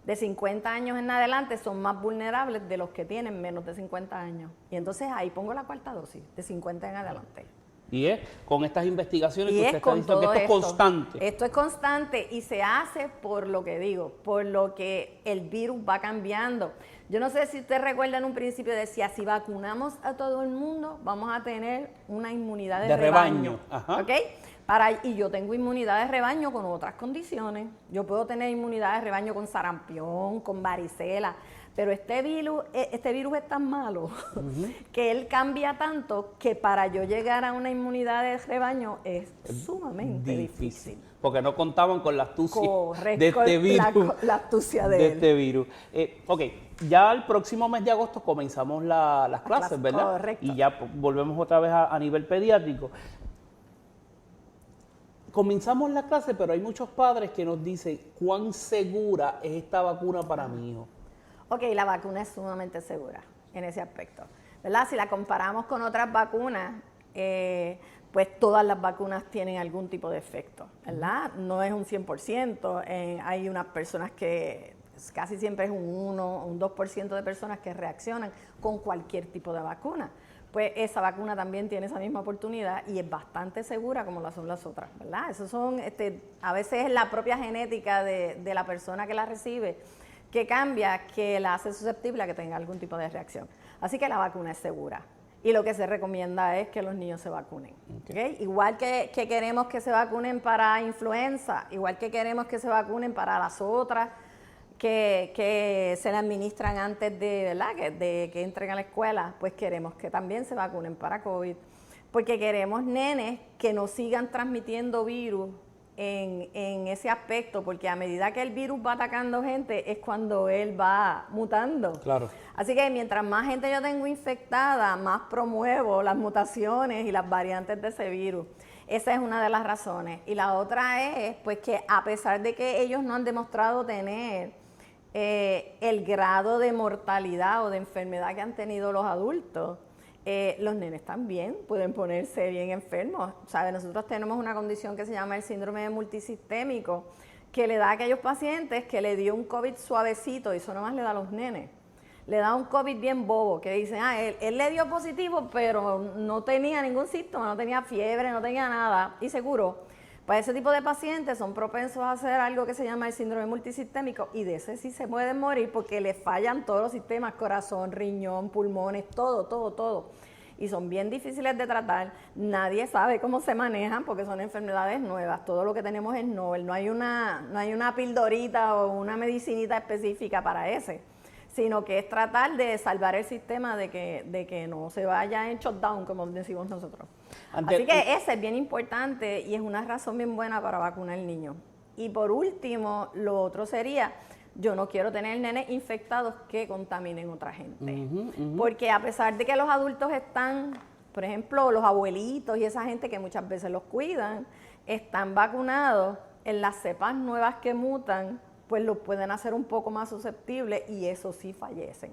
De 50 años en adelante son más vulnerables de los que tienen menos de 50 años. Y entonces ahí pongo la 4ª dosis, de 50 en adelante. Y es con estas investigaciones Y que usted está diciendo que esto es constante. Esto es constante y se hace por lo que digo, por lo que el virus va cambiando. Yo no sé si usted recuerda en un principio decía, si vacunamos a todo el mundo, vamos a tener una inmunidad de rebaño. ¿Ok? Y yo tengo inmunidad de rebaño con otras condiciones. Yo puedo tener inmunidad de rebaño con sarampión, con varicela, pero este virus es tan malo que él cambia tanto que para yo llegar a una inmunidad de rebaño es sumamente difícil. Porque no contaban con la astucia Correcto, de este virus. La astucia de él. Este virus. Ok, ya el próximo mes de agosto comenzamos las clases, ¿verdad? Correcto. Y ya volvemos otra vez a nivel pediátrico. Comenzamos la clase, pero hay muchos padres que nos dicen cuán segura es esta vacuna para mi hijo. Ok, la vacuna es sumamente segura en ese aspecto, ¿verdad? Si la comparamos con otras vacunas, pues todas las vacunas tienen algún tipo de efecto, ¿verdad? No es un 100%, hay unas personas que casi siempre es un 1 o un 2% de personas que reaccionan con cualquier tipo de vacuna. pues esa vacuna también tiene esa misma oportunidad y es bastante segura como lo son las otras, ¿verdad? Esos son, a veces es la propia genética de la persona que la recibe que cambia, que la hace susceptible a que tenga algún tipo de reacción. Así que la vacuna es segura. Y lo que se recomienda es que los niños se vacunen. ¿Okay? Igual que queremos que se vacunen para influenza, igual que queremos que se vacunen para las otras que se le administran antes de, ¿verdad? de que entren a la escuela, pues queremos que también se vacunen para COVID. Porque queremos nenes que no sigan transmitiendo virus en ese aspecto, porque a medida que el virus va atacando gente es cuando él va mutando. Claro. Así que mientras más gente yo tengo infectada, más promuevo las mutaciones y las variantes de ese virus. Esa es una de las razones. Y la otra es pues que a pesar de que ellos no han demostrado tener el grado de mortalidad o de enfermedad que han tenido los adultos, los nenes también pueden ponerse bien enfermos. ¿Sabe? Nosotros tenemos una condición que se llama el síndrome multisistémico, que le da a aquellos pacientes que le dio un COVID suavecito, y eso nomás le da a los nenes. Le da un COVID bien bobo, que dicen, él le dio positivo, pero no tenía ningún síntoma, no tenía fiebre, no tenía nada. Y seguro, para ese tipo de pacientes son propensos a hacer algo que se llama el síndrome multisistémico, y de ese sí se pueden morir porque le fallan todos los sistemas, corazón, riñón, pulmones, todo. Y son bien difíciles de tratar, nadie sabe cómo se manejan porque son enfermedades nuevas, todo lo que tenemos es novel, no hay una pildorita o una medicinita específica para ese, sino que es tratar de salvar el sistema de que no se vaya en shutdown, como decimos nosotros. Así que ese es bien importante y es una razón bien buena para vacunar al niño. Y por último, lo otro sería, yo no quiero tener nenes infectados que contaminen a otra gente. Porque a pesar de que los adultos están, por ejemplo, los abuelitos y esa gente que muchas veces los cuidan, están vacunados, en las cepas nuevas que mutan, pues los pueden hacer un poco más susceptibles y eso sí fallecen.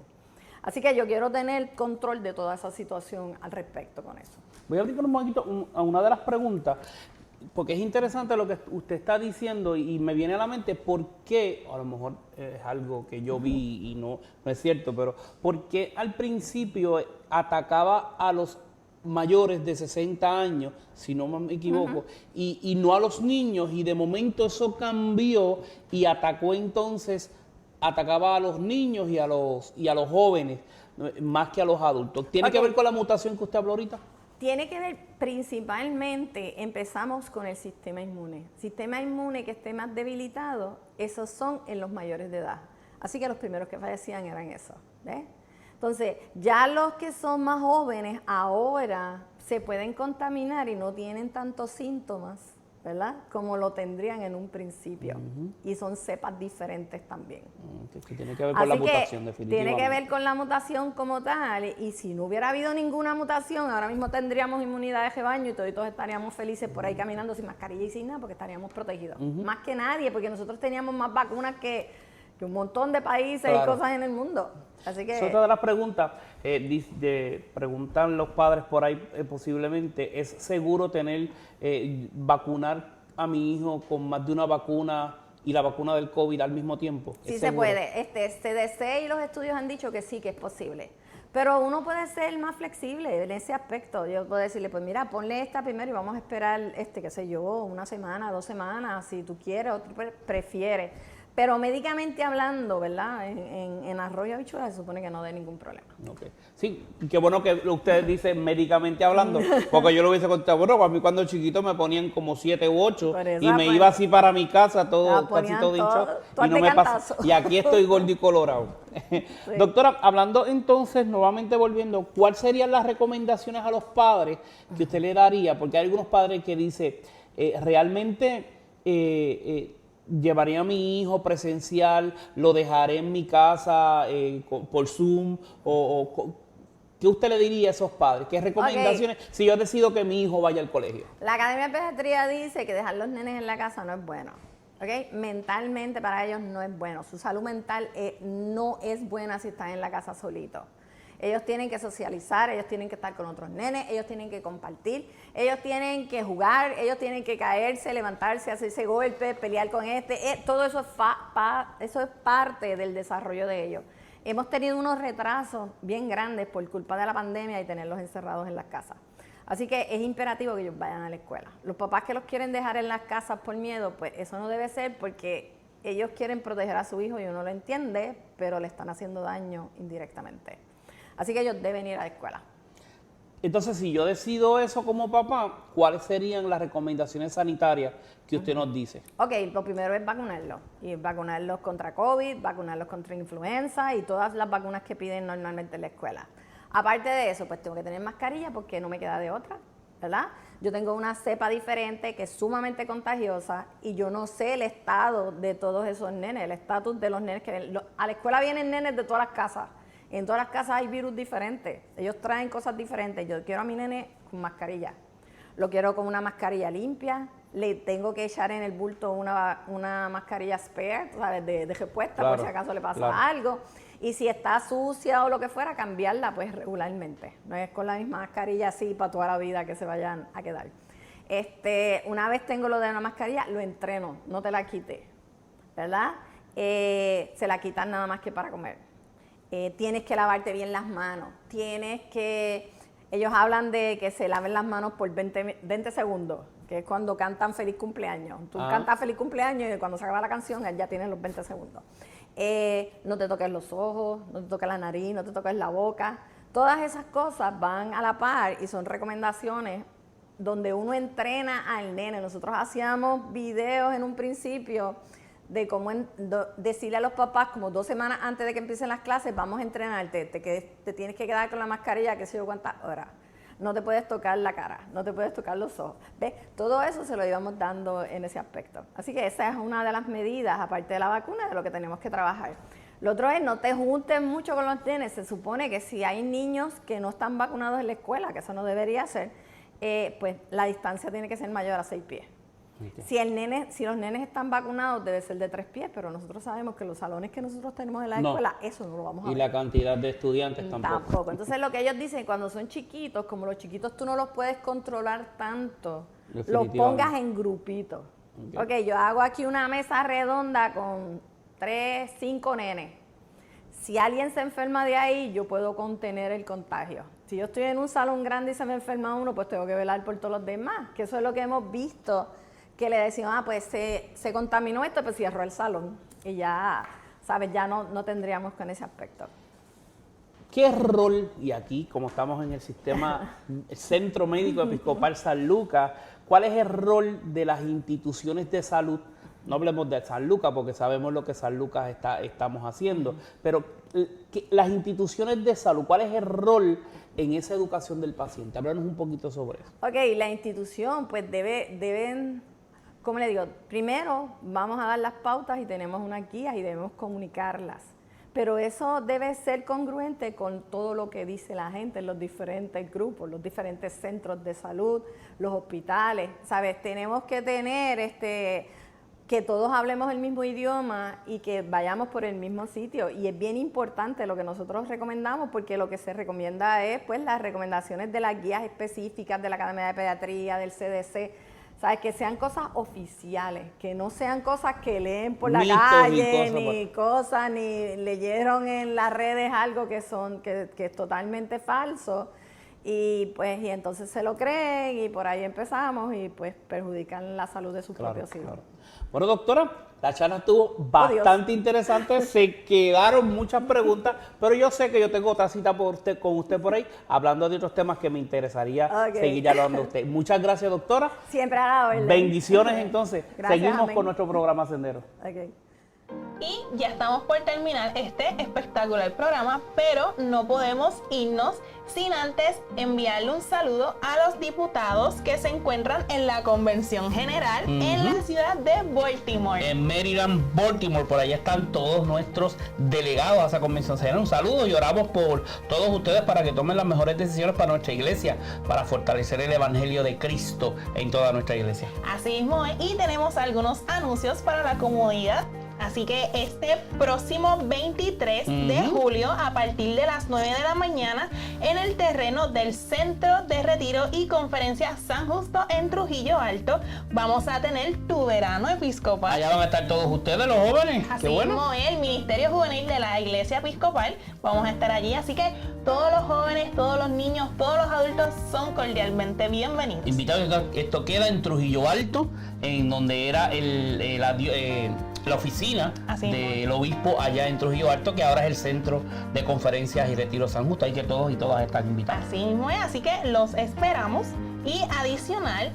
Así que yo quiero tener control de toda esa situación al respecto con eso. Voy a abrir un poquito a una de las preguntas, porque es interesante lo que usted está diciendo y me viene a la mente por qué, a lo mejor es algo que yo vi y no es cierto, pero por qué al principio atacaba a los mayores de 60 años, si no me equivoco, y no a los niños, y de momento eso cambió y atacaba a los niños y a los jóvenes, más que a los adultos. ¿Tiene que ver con la mutación que usted habló ahorita? Tiene que ver principalmente, empezamos con el sistema inmune. Sistema inmune que esté más debilitado, esos son en los mayores de edad. Así que los primeros que fallecían eran esos, ¿ves? Entonces, ya los que son más jóvenes ahora se pueden contaminar y no tienen tantos síntomas, ¿verdad? Como lo tendrían en un principio. Y son cepas diferentes también. Que tiene que ver con la mutación, definitivamente. Tiene que ver con la mutación como tal. Y si no hubiera habido ninguna mutación, ahora mismo tendríamos inmunidad de rebaño y todos estaríamos felices por ahí caminando sin mascarilla y sin nada porque estaríamos protegidos. Más que nadie, porque nosotros teníamos más vacunas que un montón de países y cosas en el mundo. Así que... Otra de las preguntas, preguntan los padres por ahí posiblemente, ¿es seguro vacunar a mi hijo con más de una vacuna y la vacuna del COVID al mismo tiempo? Sí se puede. CDC y los estudios han dicho que sí, que es posible. Pero uno puede ser más flexible en ese aspecto. Yo puedo decirle, pues mira, ponle esta primero y vamos a esperar, qué sé yo, 1 semana, 2 semanas, si tú quieres, otro prefiere. Pero médicamente hablando, ¿verdad? En arroz y habichuelas se supone que no dé ningún problema. Okay. Sí, qué bueno que usted dice médicamente hablando, porque yo lo hubiese contado. Bueno, a mí cuando chiquito me ponían como 7 u 8 y me iba así para mi casa, casi todo hinchado. Y no me pasa. Y aquí estoy gordo y colorado. Sí. Doctora, hablando entonces, nuevamente volviendo, ¿cuáles serían las recomendaciones a los padres que usted le daría? Porque hay algunos padres que dicen, realmente... llevaría a mi hijo presencial, lo dejaré en mi casa por Zoom, ¿qué usted le diría a esos padres? ¿Qué recomendaciones si yo decido que mi hijo vaya al colegio? La Academia de Pediatría dice que dejar los nenes en la casa no es bueno. ¿Okay? Mentalmente para ellos no es bueno. Su salud mental no es buena si están en la casa solitos. Ellos tienen que socializar, ellos tienen que estar con otros nenes, ellos tienen que compartir, ellos tienen que jugar, ellos tienen que caerse, levantarse, hacerse golpes, pelear con todo eso es parte del desarrollo de ellos. hemos tenido unos retrasos bien grandes por culpa de la pandemia y tenerlos encerrados en las casas. Así que es imperativo que ellos vayan a la escuela. Los papás que los quieren dejar en las casas por miedo, pues eso no debe ser, porque ellos quieren proteger a su hijo y uno lo entiende, pero le están haciendo daño indirectamente. Así que ellos deben ir a la escuela. Entonces, si yo decido eso como papá, ¿cuáles serían las recomendaciones sanitarias que usted nos dice? Ok, lo primero es vacunarlos. Y vacunarlos contra COVID, vacunarlos contra influenza y todas las vacunas que piden normalmente en la escuela. Aparte de eso, pues tengo que tener mascarilla porque no me queda de otra, ¿verdad? Yo tengo una cepa diferente que es sumamente contagiosa y yo no sé el estado de todos esos nenes, el estatus de los nenes que a la escuela vienen nenes de todas las casas. En todas las casas hay virus diferentes, ellos traen cosas diferentes. Yo quiero a mi nene con mascarilla, lo quiero con una mascarilla limpia, le tengo que echar en el bulto una mascarilla spare, ¿sabes? De repuesta, claro, por si acaso le pasa algo. Y si está sucia o lo que fuera, cambiarla pues regularmente. No es con la misma mascarilla así para toda la vida que se vayan a quedar. Una vez tengo lo de una mascarilla, lo entreno, no te la quite, ¿verdad? Se la quitan nada más que para comer. Tienes que lavarte bien las manos, ellos hablan de que se laven las manos por 20 segundos, que es cuando cantan feliz cumpleaños. Tú cantas feliz cumpleaños y cuando se acaba la canción ya tienes los 20 segundos. No te toques los ojos, no te toques la nariz, no te toques la boca. Todas esas cosas van a la par y son recomendaciones donde uno entrena al nene. Nosotros hacíamos videos en un principio de cómo decirle a los papás, como 2 semanas antes de que empiecen las clases, vamos a entrenarte, te tienes que quedar con la mascarilla, qué sé yo cuántas horas. No te puedes tocar la cara, no te puedes tocar los ojos. ¿Ves? Todo eso se lo íbamos dando en ese aspecto. Así que esa es una de las medidas, aparte de la vacuna, de lo que tenemos que trabajar. Lo otro es, no te juntes mucho con los nenes. Se supone que si hay niños que no están vacunados en la escuela, que eso no debería ser, pues la distancia tiene que ser mayor a 6 pies. Okay. Si los nenes están vacunados, debe ser de 3 pies, pero nosotros sabemos que los salones que nosotros tenemos en la escuela, eso no lo vamos a ver. Y la cantidad de estudiantes tampoco. Entonces lo que ellos dicen, cuando son chiquitos, como los chiquitos tú no los puedes controlar tanto, los pongas en grupitos. Okay, yo hago aquí una mesa redonda con 3, 5 nenes. Si alguien se enferma de ahí, yo puedo contener el contagio. Si yo estoy en un salón grande y se me enferma uno, pues tengo que velar por todos los demás, que eso es lo que hemos visto, que le decimos, pues se contaminó esto, pues cierró el salón y ya, ¿sabes? Ya no tendríamos con ese aspecto. ¿Qué rol, y aquí como estamos en el sistema Centro Médico Episcopal San Lucas, cuál es el rol de las instituciones de salud? No hablemos de San Lucas porque sabemos lo que San Lucas estamos haciendo, pero las instituciones de salud, ¿cuál es el rol en esa educación del paciente? Háblanos un poquito sobre eso. Ok, la institución pues deben, como le digo, primero vamos a dar las pautas y tenemos unas guías y debemos comunicarlas. Pero eso debe ser congruente con todo lo que dice la gente en los diferentes grupos, los diferentes centros de salud, los hospitales, ¿sabes? Tenemos que tener que todos hablemos el mismo idioma y que vayamos por el mismo sitio. Y es bien importante lo que nosotros recomendamos, porque lo que se recomienda es pues las recomendaciones de las guías específicas de la Academia de Pediatría, del CDC, ¿sabes? Que sean cosas oficiales, que no sean cosas que leen por la calle, ni leyeron en las redes algo que es totalmente falso. Y entonces se lo creen y por ahí empezamos y pues perjudican la salud de sus propios hijos. Claro. Bueno, doctora, la charla estuvo bastante interesante, se quedaron muchas preguntas, pero yo sé que yo tengo otra cita con usted por ahí, hablando de otros temas que me interesaría seguir hablando de usted. Muchas gracias, doctora. Siempre a la orden. Bendiciones entonces. Gracias, seguimos con nuestro programa Sendero. Y ya estamos por terminar este espectacular programa, pero no podemos irnos sin antes enviarle un saludo a los diputados que se encuentran en la Convención General en la ciudad de Baltimore. En Maryland, Baltimore, por allá están todos nuestros delegados a esa Convención General. Un saludo y oramos por todos ustedes para que tomen las mejores decisiones para nuestra iglesia, para fortalecer el Evangelio de Cristo en toda nuestra iglesia. Así mismo, y tenemos algunos anuncios para la comunidad. Así que este próximo 23 de julio, a partir de las 9 de la mañana, en el terreno del Centro de Retiro y Conferencia San Justo en Trujillo Alto, vamos a tener tu verano episcopal. Allá van a estar todos ustedes, los jóvenes. Así Qué bueno. mismo es, el Ministerio Juvenil de la Iglesia Episcopal. Vamos a estar allí, así que todos los jóvenes, todos los niños, todos los adultos son cordialmente bienvenidos. Invitados, esto queda en Trujillo Alto, en donde era la oficina Así del obispo allá en Trujillo Alto, que ahora es el Centro de Conferencias y Retiro San Justo. Ahí que todos y todas están invitados. Así mismo es, así que los esperamos. Y adicional,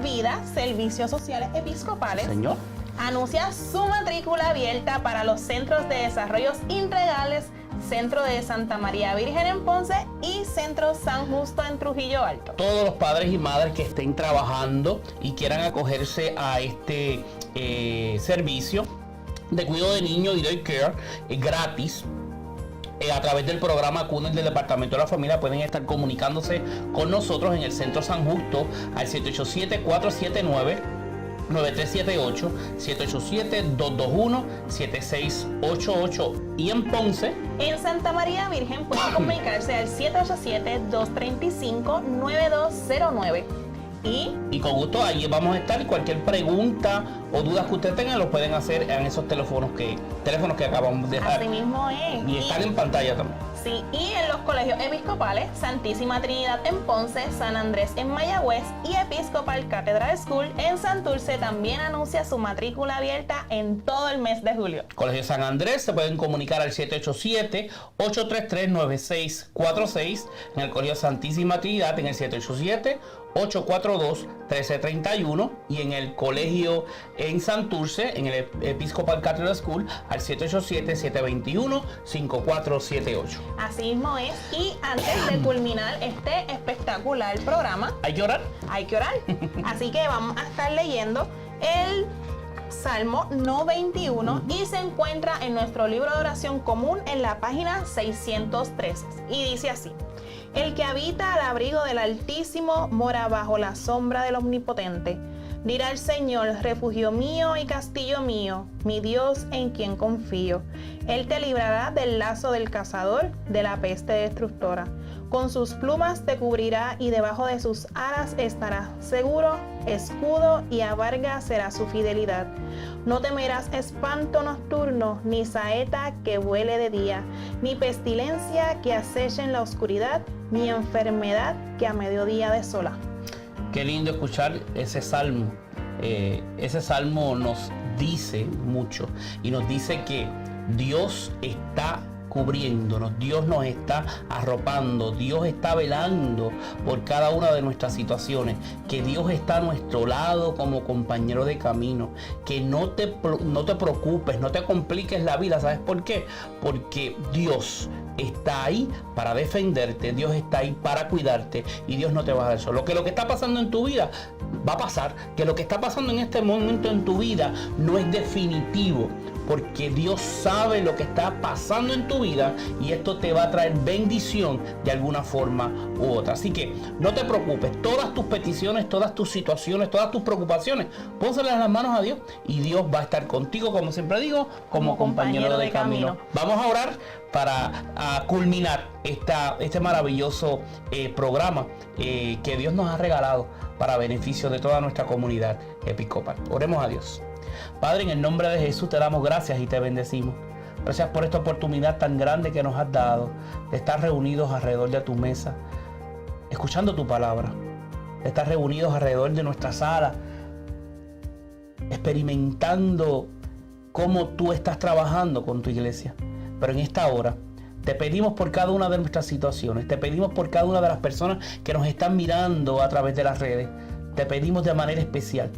Vida, Servicios Sociales Episcopales, Señor. anuncia su matrícula abierta para los Centros de Desarrollos Integrales, Centro de Santa María Virgen en Ponce y Centro San Justo en Trujillo Alto. Todos los padres y madres que estén trabajando y quieran acogerse a este servicio de cuidado de niños y daycare gratis, a través del programa CUNES del Departamento de la Familia, pueden estar comunicándose con nosotros en el Centro San Justo al 787-479-9378, 787-221-7688, y en Ponce, En Santa María Virgen pueden comunicarse al 787-235-9209. y con gusto allí vamos a estar. Cualquier pregunta o dudas que ustedes tengan, lo pueden hacer en esos teléfonos que acabamos de dejar. Así mismo es. Y están en pantalla también. Sí, y en los colegios episcopales, Santísima Trinidad en Ponce, San Andrés en Mayagüez y Episcopal Cathedral School en Santurce también anuncia su matrícula abierta en todo el mes de julio. Colegio San Andrés se pueden comunicar al 787-833-9646. En el Colegio Santísima Trinidad en el 787-842-1331. Y en el colegio en Santurce, en el Episcopal Cathedral School, al 787-721-5478. Así mismo es. Y antes de culminar este espectacular programa, ¿Hay que orar? hay que orar. Así que vamos a estar leyendo el Salmo 91 y se encuentra en nuestro libro de oración común en la página 613. Y dice así: El que habita al abrigo del Altísimo mora bajo la sombra del Omnipotente. Dirá el Señor, refugio mío y castillo mío, mi Dios en quien confío. Él te librará del lazo del cazador, de la peste destructora. Con sus plumas te cubrirá y debajo de sus alas estarás seguro. Escudo y avarga será su fidelidad. No temerás espanto nocturno, ni saeta que vuele de día, ni pestilencia que aceche en la oscuridad, ni enfermedad que a mediodía desola. Qué lindo escuchar ese salmo. Ese salmo nos dice mucho y nos dice que Dios está cubriéndonos, Dios nos está arropando, Dios está velando por cada una de nuestras situaciones, que Dios está a nuestro lado como compañero de camino, que no te preocupes, no te compliques la vida. ¿Sabes por qué? Porque Dios está ahí para defenderte, Dios está ahí para cuidarte y Dios no te va a dejar solo. Que lo que está pasando en tu vida va a pasar, que lo que está pasando en este momento en tu vida no es definitivo, porque Dios sabe lo que está pasando en tu vida y esto te va a traer bendición de alguna forma u otra. Así que no te preocupes, todas tus peticiones, todas tus situaciones, todas tus preocupaciones, pónselas en las manos a Dios y Dios va a estar contigo, como siempre digo, como compañero de camino. Vamos a orar para culminar este maravilloso programa que Dios nos ha regalado para beneficio de toda nuestra comunidad episcopal. Oremos a Dios. Padre, en el nombre de Jesús te damos gracias y te bendecimos. Gracias por esta oportunidad tan grande que nos has dado de estar reunidos alrededor de tu mesa, escuchando tu palabra, de estar reunidos alrededor de nuestra sala, experimentando cómo tú estás trabajando con tu iglesia. Pero en esta hora te pedimos por cada una de nuestras situaciones, te pedimos por cada una de las personas que nos están mirando a través de las redes, te pedimos de manera especial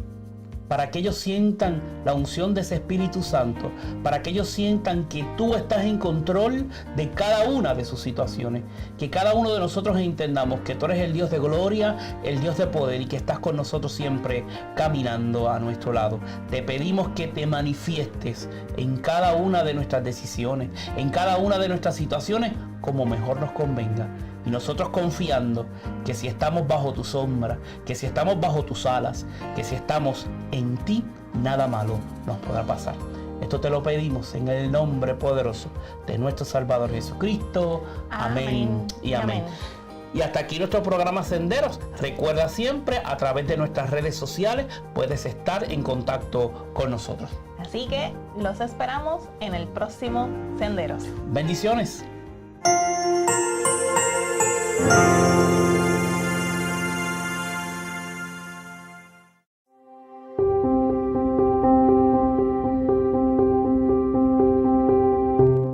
para que ellos sientan la unción de ese Espíritu Santo, para que ellos sientan que tú estás en control de cada una de sus situaciones, que cada uno de nosotros entendamos que tú eres el Dios de gloria, el Dios de poder y que estás con nosotros siempre caminando a nuestro lado. Te pedimos que te manifiestes en cada una de nuestras decisiones, en cada una de nuestras situaciones como mejor nos convenga. Y nosotros confiando que si estamos bajo tu sombra, que si estamos bajo tus alas, que si estamos en ti, nada malo nos podrá pasar. Esto te lo pedimos en el nombre poderoso de nuestro Salvador Jesucristo. Amén y amén. Y hasta aquí nuestro programa Senderos. Recuerda siempre, a través de nuestras redes sociales puedes estar en contacto con nosotros. Así que los esperamos en el próximo Senderos. Bendiciones.